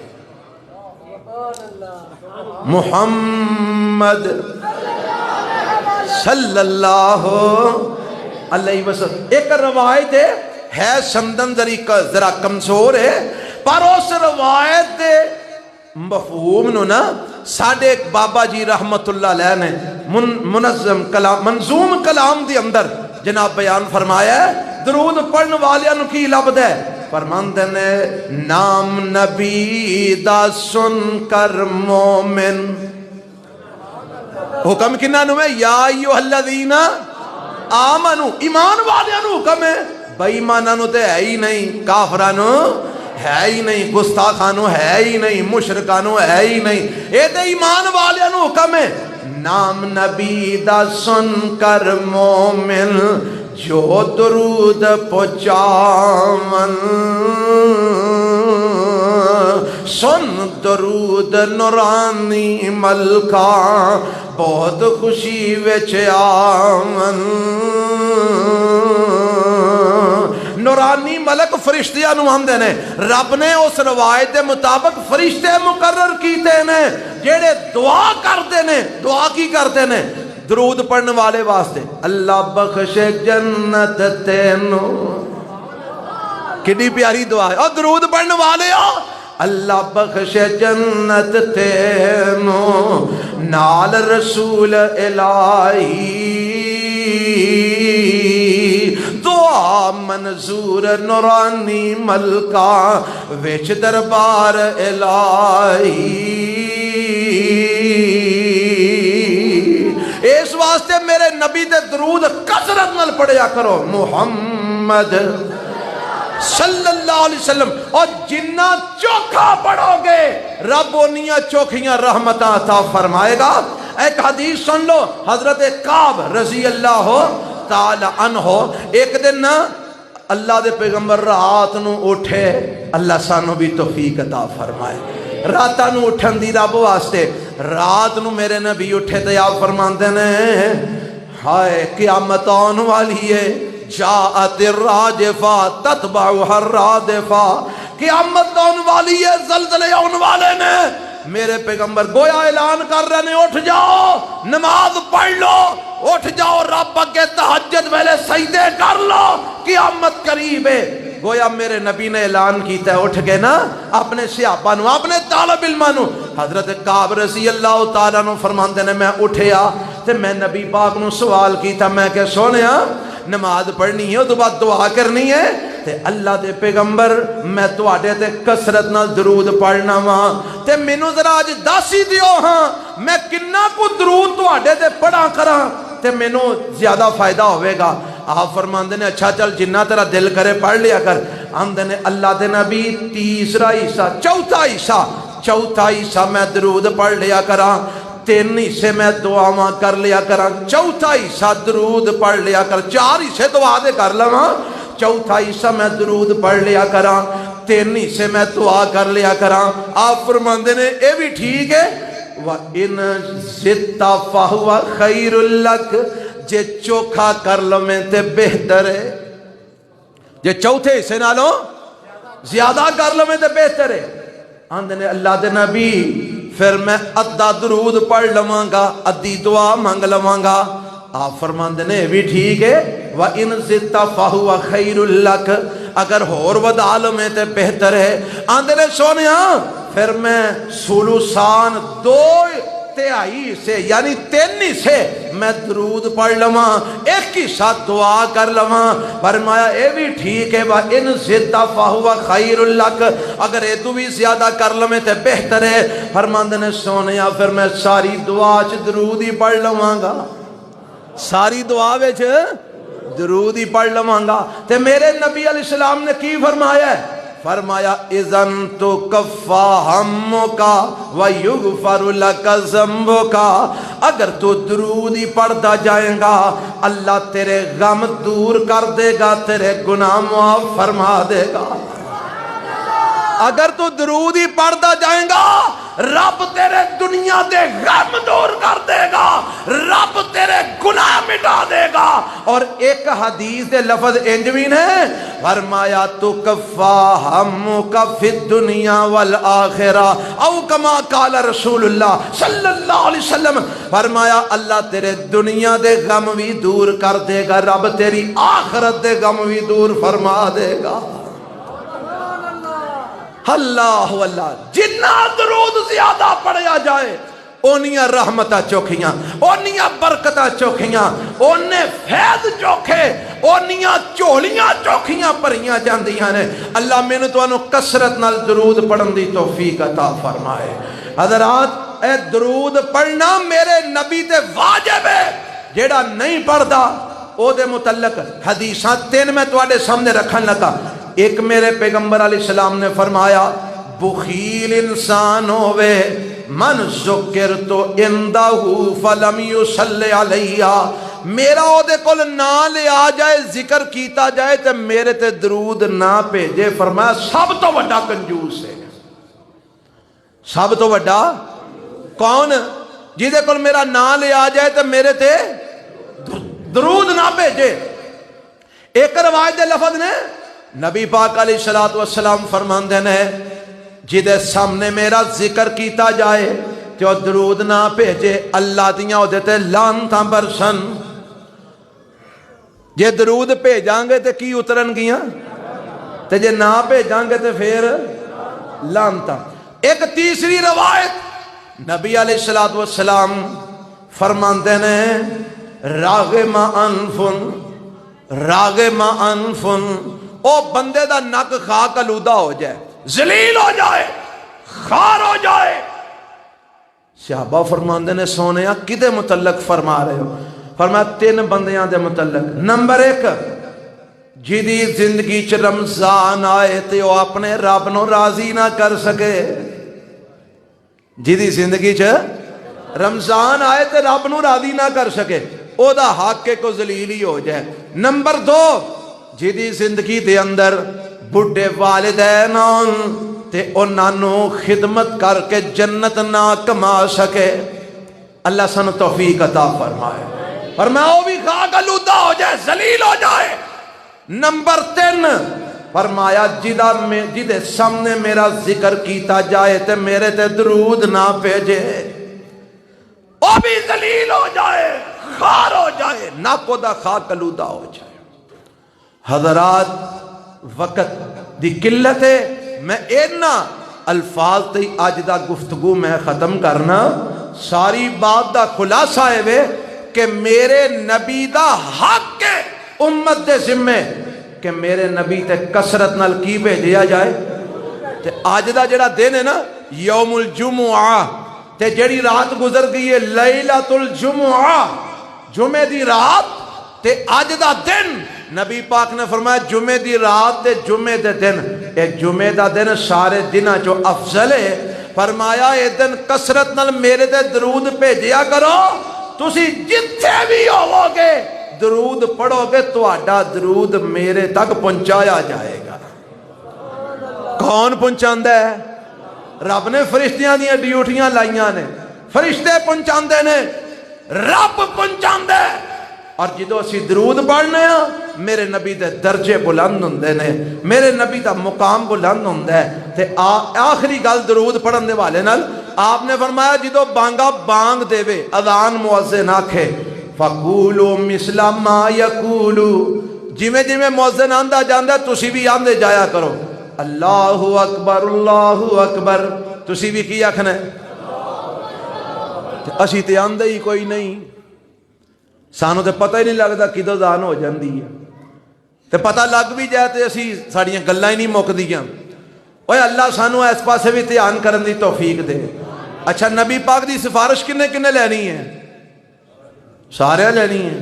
محمد صلی اللہ علیہ وسلم۔ ایک روایت ہے سندن ذرا کمزور ہے، پر اس روایت دے مفہوم نو نا ساڑھے ایک بابا جی رحمت اللہ علیہ نے منظوم کلام دی اندر جناب بیان فرمایا ہے درود پڑھن والیاں نو کی لبدا ہے فرماندے نے نام نبی دا سن کر مومن حکم کنہ نو ہے یا ایوہ الذین آمنو ایمان والیاں نو حکم ہے بے ایماناں نو تے ہے ہی نہیں کافراں نو ہے ہی نہیں گستاخانو ہے ہی نہیں مشرکانو ہے ہی نہیں اے تے ایمان والیاں نو حکم ہے نام نبی دا سن کر مومن جو درود پہنچاون سن درود نورانی ملکا بہت خوشی وچ آون نورانی ملک فرشتیاں نو آندے نے رب نے اس روایت دے مطابق فرشتے مقرر کیتے نے جیڑے دعا کرتے نے دعا کی کرتے نے درود پڑھنے والے واسطے اللہ بخش جنت تینو کتنی پیاری دعا ہے اور درود پڑھنے والے ہو اللہ بخش جنت تینو نال رسول الہی دعا منظور نورانی ملکا وچ دربار الہی اس واسطے میرے نبی دے درود کثرت نال پڑھیا کرو محمد صلی اللہ علیہ وسلم اور جنہ چوکھا پڑھو گے رب انیاں چوکھیاں رحمتاں عطا فرمائے گا ایک حدیث سن لو حضرت کعب رضی اللہ تعالی عنہ ایک دن اللہ دے پیغمبر رات نو اٹھے اللہ سانو بھی توفیق عطا فرمائے راتاں نو اٹھن دی رب واسطے رات نو میرے نبی اٹھے تے آپ فرماندے نے ہائے قیامت آن والی ہے جاءت الراجفہ تتبعها الرادفہ قیامت آن والی ہے زلزلے آن والے نے میرے پیغمبر گویا اعلان کر رہے ہیں اٹھ جاؤ نماز پڑھ لو اٹھ جاؤ رب اگے تہجد ویلے سجدے کر لو قیامت قریب ہے گویا میرے نبی نے اعلان کیتا ہے اٹھ گئے نا اپنے صحابہ نو اپنے طالب علماں نو حضرت کعب رضی اللہ تعالیٰ نو فرماندے نے میں اٹھیا تے میں نبی پاک نو سوال کیتا میں کہ سونیا نماز پڑھنی ہے تو بعد دعا کرنی ہے تے اللہ دے پیغمبر میں تواڈے تے کثرت نال درود پڑھنا وا تے مینوں ذرا اج دسی دیو ہاں میں کنا کو درود تواڈے تے پڑھا کراں تے مینوں زیادہ فائدہ ہوئے گا آپ فرماندے نے اچھا چل جنہ تیرا دل کرے پڑھ لیا کر آندے نے اللہ دے نبی تیسرا حصہ چوتھا حصہ میں درود پڑھ لیا کراں 3 حصے میں دعاواں کر لیا کراں چوتھا حصہ درود پڑھ لیا کر 4 حصے دعا دے کر لواں چوتھا حصہ میں درود پڑھ لیا کراں 3 حصے میں دعا کر لیا کراں آپ فرماندے نے اے بھی ٹھیک ہے وَإِنْ زِدْتَ فَهُوَ خَيْرٌ لَكَ جے چوکھا کر لو میں تے بہتر ہے جے چوتھے حصے نالوں زیادہ کر لو میں تے بہتر ہے آندے نے اللہ دے نبی پھر میں ادھا درود پڑھ لواں گا ادھی دعا مانگ لواں گا آپ فرماندے نے بھی ٹھیک ہے وَإِنْ زِدْتَ فَهُوَ خَيْرٌ لَكَ اگر ہور ودا لو میں تے بہتر ہے آندے نے سونیا پھر میں سلوسان 2/3 سے یعنی 3 سے میں درود پڑھ لواں ایک ہی ساتھ دعا کر لواں فرمایا اے بھی ٹھیک ہے وَإِنْ زِدْتَ فَهُوَ خَيْرٌ لَكَ اگر اے تو بھی زیادہ کر لویں تے بہتر ہے فرماندے نے سونیا پھر میں ساری دعا چ درود ہی پڑھ لواں گا ساری دعا وچ درود ہی پڑھ لواں گا تے میرے نبی علیہ السلام نے کی فرمایا ہے فرمایا اذن تو کفا ہمکا ویغفر لک ذنبکا اگر تو درود ہی پڑھتا جائیں گا اللہ تیرے غم دور کر دے گا تیرے گناہ معاف فرما دے گا اگر تو درود ہی پڑھتا جائیں گا رب تیرے دنیا دے غم دور کر دے گا رب تیرے گناہ مٹا دے گا اور ایک حدیث دے لفظ انجوین ہے فرمایا تو کفا ہمک فی الدنیا والآخرہ او کما قال رسول اللہ صلی اللہ علیہ وسلم فرمایا اللہ تیرے دنیا دے غم بھی دور کر دے گا رب تیری آخرت دے غم بھی دور فرما دے گا اللہ اللہ جنہ درود زیادہ پڑھیا جائے اونیاں رحمتاں چوکھیاں، اونیاں برکتاں چوکھیاں، اونے فیض چوکھے، اونیاں چولیاں چوکھیاں بھریاں جاندیاں نے۔ اللہ مینوں تانوں کثرت نال درود پڑھن دی توفیق عطا فرمائے۔ حضرات، اے درود پڑھنا میرے نبی تے واجب ہے، جیڑا نہیں پڑھدا او دے متعلق حدیثاں 3 میں تواڈے سامنے رکھن لگا۔ ایک میرے پیغمبر علیہ السلام نے فرمایا، بخیل انسان ہوئے من ذکرتو عندہ فلم یصلی علیہ، میرا او دے کول نہ لے آ جائے، ذکر کیتا جائے تے میرے تے درود نہ بھیجے، فرمایا سب تو بڑا کنجوس ہے۔ سب تو بڑا کون؟ جہدے کول میرا نام لے آ جائے تو میرے تے درود نہ بھیجے۔ ایک روایت دے لفظ نے نبی پاک علیہ السلام فرماندے نے، جہدے سامنے میرا ذکر کیتا جائے تو درود نہ بھیجے، اللہ دیاں او دے تے لعنتاں برسن۔ جے درود بھیجاں گے تے کی اترن گیاں، تے جے نہ بھیجاں گے تے پھر لعنتاں۔ ایک تیسری روایت نبی علیہ السلام فرماندے نے، راغم انفن، راغم انفن، او بندے دا نک خاک آلودہ ہو جائے، ذلیل ہو جائے، خار ہو جائے۔ صحابہ فرماندے نے، سونیا کدے متعلق فرما رہے ہو؟ فرمایا 3 بندیاں دے متعلق۔ نمبر 1، جدی زندگی چ رمضان آئے تے وہ اپنے رب نو راضی نہ کر سکے۔ جدی زندگی چ رمضان آئے تے رب نو راضی نہ کر سکے، او دا حق کو ذلیلی ہو جائے۔ نمبر 2، جدی زندگی دے اندر بڑھے والدین تے انہاں نو خدمت کر کے جنت نہ کما سکے۔ اللہ سن توفیق عطا فرمائے۔ فرمایا وہ بھی خاک آلودہ ہو جائے، ذلیل ہو جائے۔ نمبر 3، فرمایا جدے سامنے میرا ذکر کیتا جائے تے میرے تے درود نہ بھیجے، وہ بھی ذلیل ہو جائے، خار ہو جائے، ناکو دا خاک آلودہ ہو جائے۔ حضرات، وقت دی قلت ہے، میں اینا الفاظ تے آج دا گفتگو میں ختم کرنا۔ ساری بات دا خلاصہ ہے کہ میرے نبی دا حق ہے امت دے ذمے کہ میرے نبی تے کثرت نال کی بھیجیا جائے۔ تے آج دا جڑا دن ہے نا، یوم الجمعہ، تے جڑی رات گزر گئی ہے لیلۃ الجمعہ، جمعے دی رات تے آج دا دن، نبی پاک نے فرمایا جمعے دی رات تے جمعے دے دن، ایک جمعے دا دن سارے دنوں جو افضل ہے۔ فرمایا اے دن کثرت نال میرے تے درود بھیجیا کرو، تسی جتھے بھی ہوو گے درود پڑھو گے تو آڈا درود میرے تک پہنچایا جائے گا۔ کون پہنچاندہ ہے؟ رب نے فرشتیاں دیا ڈیوٹیاں لائیاں نے، فرشتے پہنچاندے نے، رب پہنچاندے۔ اور جدو اسی درود پڑھنے ہیں میرے نبی دے درجے بلند ہوندے نے، میرے نبی دا مقام بلند ہوندا ہے۔ تے آخری گل درود پڑھن دے والے نال آپ نے فرمایا جدو بانگا بانگ دے وے، اذان مؤذن آکھے، فَقُولُوا مِثْلَ مَا يَقُولُوا، جویں جویں مؤذن آندا جاندا تسی بھی آندے جایا کرو، اللہ اکبر اللہ اکبر، تسی بھی کی آکھنا ہے؟ اسی تے آندے ہی کوئی نہیں، سانو تے پتہ ہی نہیں لگدا کدو اذان ہو جاندی ہے، تے پتہ لگ بھی جائے تے اسی ساڑیاں گلاں ہی نہیں مکدیاں۔ اوے اللہ سانو اس پاسے بھی دھیان کرن دی توفیق دے۔ اچھا، نبی پاک دی سفارش کنے کنے لینی ہے؟ سارے لینی ہے،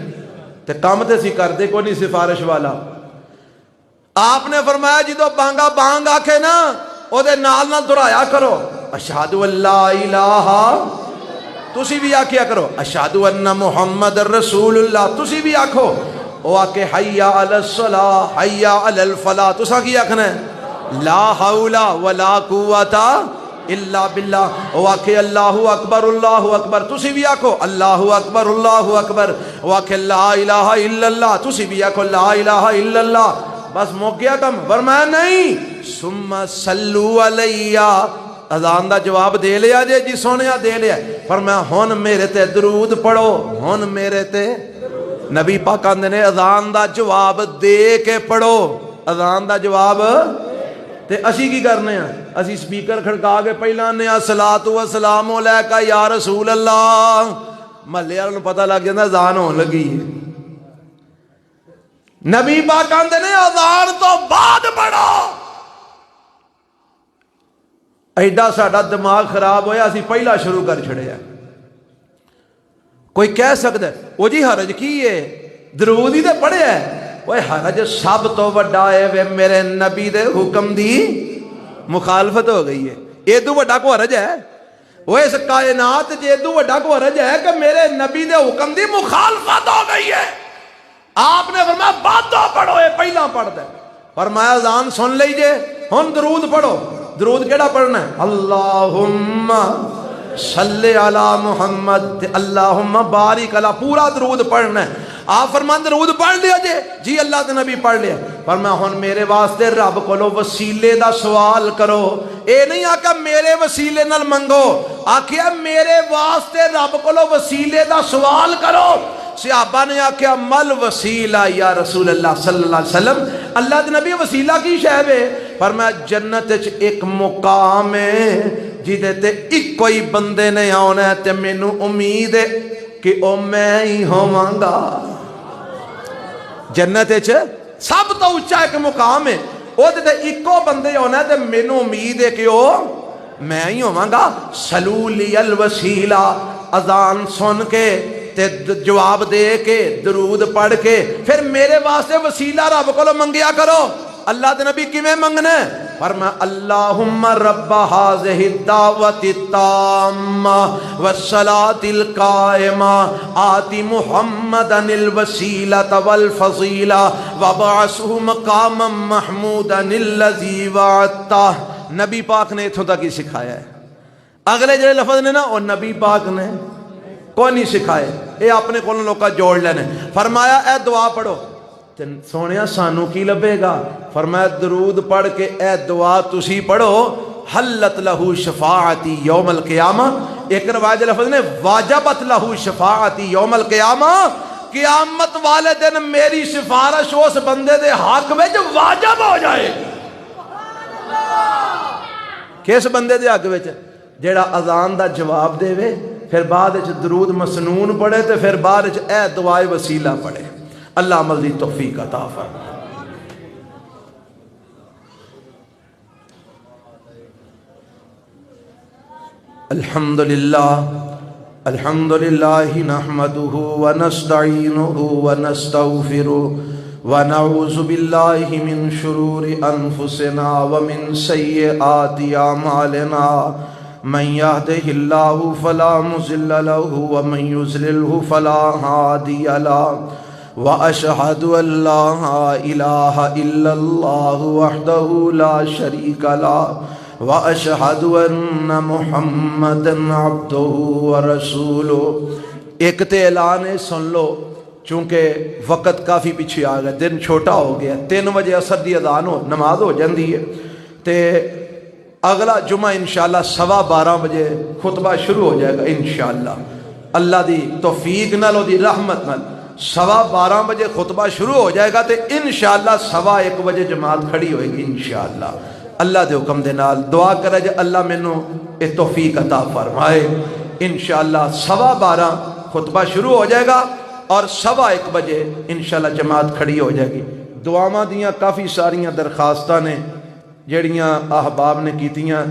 تے کام تے سی کر دے کوئی نہیں سفارش والا۔ آپ نے فرمایا جدو بانگا بانگ آکھے نا او دے نال نہ دہرایا کرو، اشہد ان لا الہ، تسی بھی آکھیا کرو اشہد ان محمد رسول اللہ، تسی بھی آکھو۔ او آکھے حی علی الصلاۃ حی علی الفلاح، تسا کی آکھنا ہے؟ لا حول ولا قوت الا باللہ۔ او آکھے اللہ اکبر، تسی بھی آکھو اللہ اکبر۔ او آکھے لا الہ الا اللہ، تسی بھی آکھو لا الہ الا اللہ۔ بس موک گیا کم؟ فرمایا نہیں، ثم صلو علیہ، اذان دا جواب دے لیا جی سونیا دے لیا۔ فرمایا ہن میرے تے درود پڑھو، ہن میرے تے نبی پاک آندے نے اذان دا جواب دے کے پڑھو، اذان دا جواب تے اسی کی کرنے ہیں؟ اسی سپیکر کھڑکا کے پہلا آنے الصلاۃ والسلام علیکہ یا رسول اللہ، محلے والوں پتہ لگ جاتا اذان ہون لگی ہے۔ نبی پاک آندے نے اذان تو بعد پڑھو۔ ایڈا ساڈا دماغ خراب ہویا اسی پہلا شروع کر چھڑیا۔ کوئی کہہ سکتا ہے وہ جی حرج کی ہے، درود ہی تے پڑھیا ہے۔ وہ حرج سب تو وڈا ہے وے میرے نبی دے حکم دی مخالفت ہو گئی ہے۔ یہ تو وڈا کو حرج ہے؟ وہ اس کائنات جے تو وڈا کو حرج ہے کہ میرے نبی دے حکم دی مخالفت ہو گئی ہے؟ آپ نے فرمایا بعد پڑھو، یہ پہلا پڑھتا ہے۔ فرمایا اذان سن لیجئے، ہن درود پڑھو۔ درود کیڑا پڑھنا ہے؟ اللہم صلی علی محمد، اللہم بارک علی، پورا درود پڑھنا ہے۔ آپ فرمان درود پڑھ لیا جی اللہ کے نبی پڑھ لیا۔ فرمایا ہن میرے واسطے رب کولو وسیلے دا سوال کرو۔ اے نہیں آکھا میرے وسیلے نال منگو، آکھیا میرے واسطے رب کولو وسیلے دا سوال کرو۔ صحابہ نے آکھیا مل وسیلہ یا رسول اللہ صلی اللہ علیہ وسلم، اللہ کے نبی وسیلہ کی شے ہے؟ فرمایا جنت وچ ایک مقام ہے جدے تے ایک کوئی بندے نے آنا ہے تے مینوں امید ہے کہ او میں ہی ہوواں گا۔ جنت وچ سب تو اونچا ایک مقام ہے، او تے ایکو بندے ہونا ہے تے مینوں امید ہے کہ او میں ہی ہوواں گا۔ سلو لی الوسیلہ، اذان سن کے تے جواب دے کے درود پڑھ کے پھر میرے واسطے وسیلہ رب کو منگیا کرو۔ اللہ دے نبی کیویں منگنا ہے؟ فرمایا اللہم رب ہذہ الدعوۃ التامہ والصلاۃ القائمہ آتی محمدا الوسیلۃ والفضیلہ وابعثہ مقاما محمودا الذی وعدتہ۔ نبی پاک نے اتھوں تک ہی سکھایا ہے۔ اگلے جڑے لفظ نے نا وہ نبی پاک نے کوئی نہیں سکھائے، یہ اپنے کو لوکا جوڑ لینے۔ فرمایا اے دعا پڑھو، سونیا سانو کی لبے گا؟ فرمایا درود پڑھ کے اے دعا تسی پڑھو، حلت لہو شفاعتی یوم القیامہ۔ ایک روایت لفظ نے واجبت لہو شفاعتی یوم القیامہ، قیامت والے دن میری سفارش اس بندے دے حق وچ واجب ہو جائے۔ کس بندے دے حق وچ؟ جیڑا اذان دا جواب دے وے، پھر بعد درود مسنون پڑھے، تے پھر بعد اے دعائے وسیلہ پڑھے۔ اللہ عمل دی توفیق عطا فرمائے۔ الحمدللہ نحمدہ ونستعینہ ونستغفرہ ونعوذ باللہ من شرور انفسنا ومن سیئات اعمالنا، من یہدہ اللہ فلا مضل لہ ومن یضللہ فلا ہادی لہ، وأشهد أن لا إله إلا الله وحده لا شريك له وأشهد أن محمدا عبده ورسوله۔ ایک تے اعلان ہے سن لو، چونکہ وقت کافی پیچھے آ گیا، دن چھوٹا ہو گیا، 3 بجے عصر دی اذان ہو نماز ہو جاندی ہے، تے اگلا جمعہ انشاءاللہ 12:15 بجے خطبہ شروع ہو جائے گا انشاءاللہ، اللہ دی توفیق نال دی رحمت نال 12:15 بجے خطبہ شروع ہو جائے گا، تے انشاءاللہ 1:15 بجے جماعت کھڑی ہوئے گی انشاءاللہ۔ اللہ دے حکم دے نال دعا کرے جے اللہ مینوں اے توفیق عطا فرمائے۔ انشاءاللہ 12:15 خطبہ شروع ہو جائے گا اور 1:15 بجے انشاءاللہ جماعت کھڑی ہو جائے گی۔ دعاواں دیاں کافی ساریاں درخواستاں نے جڑیاں احباب نے کیتیاں،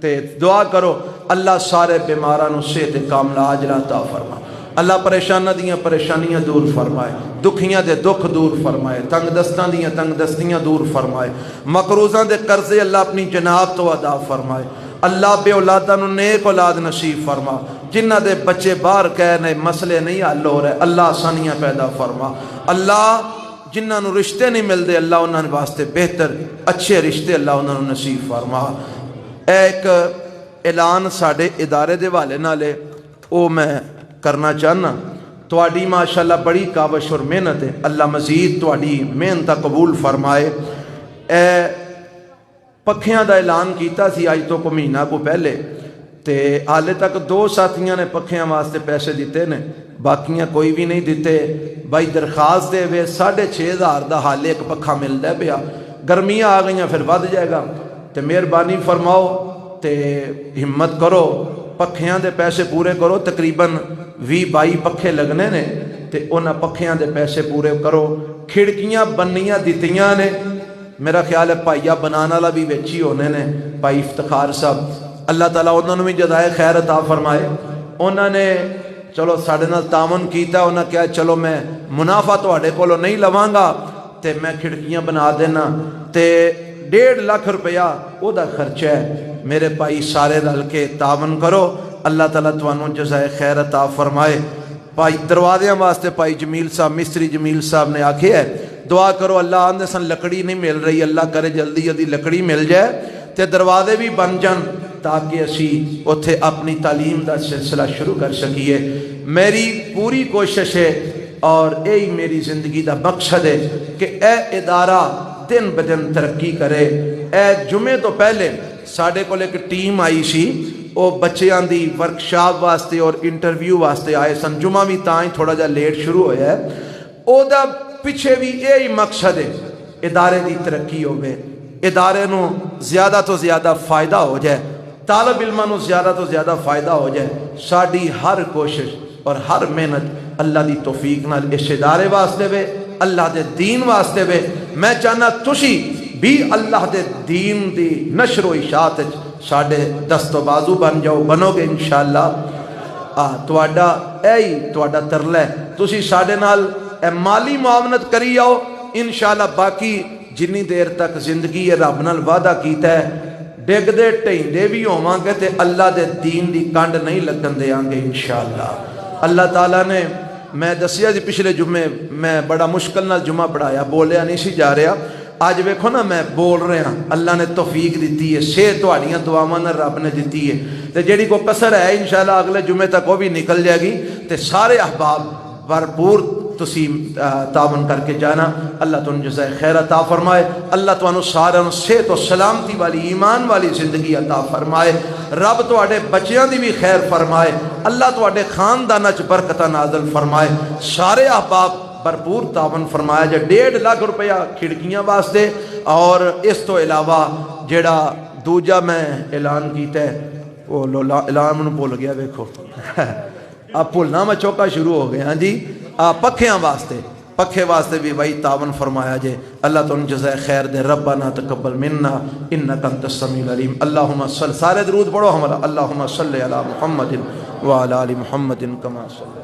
تے دعا کرو اللہ سارے بیماراں نوں صحت کاملہ عاجلہ عطا فرمائے۔ اللہ پریشانہ دیاں پریشانیاں دور فرمائے، دکھیاں دے دکھ دور فرمائے، تنگ دستاں دیاں تنگ دستیاں دور فرمائے، مقروضاں دے قرضے اللہ اپنی جناب تو ادا فرمائے۔ اللہ بے اولاداں نوں نیک اولاد نصیب فرما، جنہ دے بچے باہر کہنے مسئلے نہیں حل ہو رہے اللہ آسانیاں پیدا فرما۔ اللہ جنہ نوں رشتے نہیں ملتے اللہ انہاں واسطے بہتر اچھے رشتے اللہ انہاں نوں نصیب فرما۔ ایک اعلان ساڈے ادارے دے والے نالے او میں کرنا چاہنا، تواڈی ماشاءاللہ بڑی کاوش اور محنت ہے، اللہ مزید تواڈی محنت قبول فرمائے۔ پکھیاں دا اعلان کیتا سی آج تو کو مہینہ کو پہلے، تے حالے تک 2 ساتھیاں نے پکھیاں واسطے پیسے دیتے نے، باقیاں کوئی بھی نہیں دیتے۔ بھائی درخواست دے وے 6,500 دا حالے ایک پکھا ملتا ہے پیا، گرمیاں آ گئیاں پھر ود جائے گا، تے مہربانی فرماؤ تے ہمت کرو پکھیاں دے پیسے پورے کرو، تقریباً 20-22 پکھے لگنے نے تے انہاں پکھیاں دے پیسے پورے کرو۔ کھڑکیاں بنیاں دتیاں نے، میرا خیال ہے پائیا بنانا والا بھی ویچی ہونے نے بھائی افتخار صاحب، اللہ تعالیٰ انہوں نے بھی جزائے خیر عطا فرمائے۔ انہوں نے چلو ساڑھے نال تعاون کیتا، انہوں نے کہا چلو میں منافع تواڈے کولوں نہیں لواں گا تے میں کھڑکیاں بنا دینا تے 1.5 لاکھ روپیہ او دا خرچہ ہے۔ میرے بھائی سارے رل کے تعاون کرو، اللہ تعالیٰ تانوں جزائے خیر عطا فرمائے۔ بھائی دروازیاں واسطے بھائی جمیل صاحب، مستری جمیل صاحب نے آکھے ہے دعا کرو، اللہ آندے سن لکڑی نہیں مل رہی، اللہ کرے جلدی جلدی لکڑی مل جائے تے دروازے بھی بن جان تاکہ اسی اتھے اپنی تعلیم دا سلسلہ شروع کر سکیے۔ میری پوری کوشش ہے اور یہی میری زندگی دا مقصد ہے کہ اے ادارہ دن بدن ترقی کرے۔ اے جمعے تو پہلے ساڑھے کو ایک ٹیم آئی سی، وہ بچیاں دی ورکشاپ واسطے اور انٹرویو واسطے آئے سن، جمعہ بھی تاں ہی تھوڑا جا لیٹ شروع ہویا ہے۔ او دا پیچھے بھی یہی مقصد ہے ادارے دی ترقی ہوئے، ادارے نو زیادہ تو زیادہ فائدہ ہو جائے، طالب علماں نو زیادہ تو زیادہ فائدہ ہو جائے۔ ساڑی ہر کوشش اور ہر محنت اللہ دی توفیق نال اس ادارے واسطے وے، اللہ دے دین واسطے وے۔ میں چاہنا تسی بھی اللہ دے دین دی نشر و اشاعت ساڑے دست و بازو بن جاؤ، بنو گے انشاءاللہ۔ تواڈا ایہی تواڈا ترلہ ہے، تسی ساڑے نال مالی معاونت کری آؤ انشاءاللہ۔ باقی جنی دیر تک زندگی ہے رب نال وعدہ کیتا ہے ڈگ دے ٹہندے بھی ہوواں گے تے اللہ دے دین دی کنڈ نہیں لگن دیاں گے انشاءاللہ۔ اللہ تعالیٰ نے، میں دسیا جی پچھلے جمعے میں بڑا مشکل نال جمعہ پڑھایا، بولیا نہیں سی جا رہا، آج ویکھو نا میں بول رہا ہاں، اللہ نے توفیق دیتی ہے، صحت تہاڈیاں دعاواں نال رب نے دیتی ہے تے جیڑی کو کسر ہے انشاءاللہ اگلے جمعے تک وہ بھی نکل جائے گی تے سارے احباب بھرپور تسی تعاون کر کے جانا۔ اللہ تانوں جزائے خیر عطا فرمائے، اللہ تانوں سارے صحت و سلامتی والی ایمان والی زندگی عطا فرمائے، رب تواڈے بچیاں دی بھی خیر فرمائے، اللہ تواڈے خاندانہ چ برکتاں نازل فرمائے، سارے احباب بھرپور تعاون فرمایا جائے۔ 1.5 لاکھ روپیہ کھڑکیاں واسطے، اور اس تو علاوہ جڑا دوجا میں اعلان کیتا ہے وہ اعلان میں بھول گیا، ویکھو اب بھولنا میں چوکا شروع ہو گیا۔ ہاں جی، پکھیاں واسطے، پکھے واسطے بھی بھائی تعاون فرمایا جائے، اللہ تانوں جزائے خیر دے۔ ربنا تقبل منا انک انت السمیع العلیم۔ اللہم صل، سارے درود پڑھو ہمارا، اللہم صلی علی محمد وعلی آل محمد کما صلی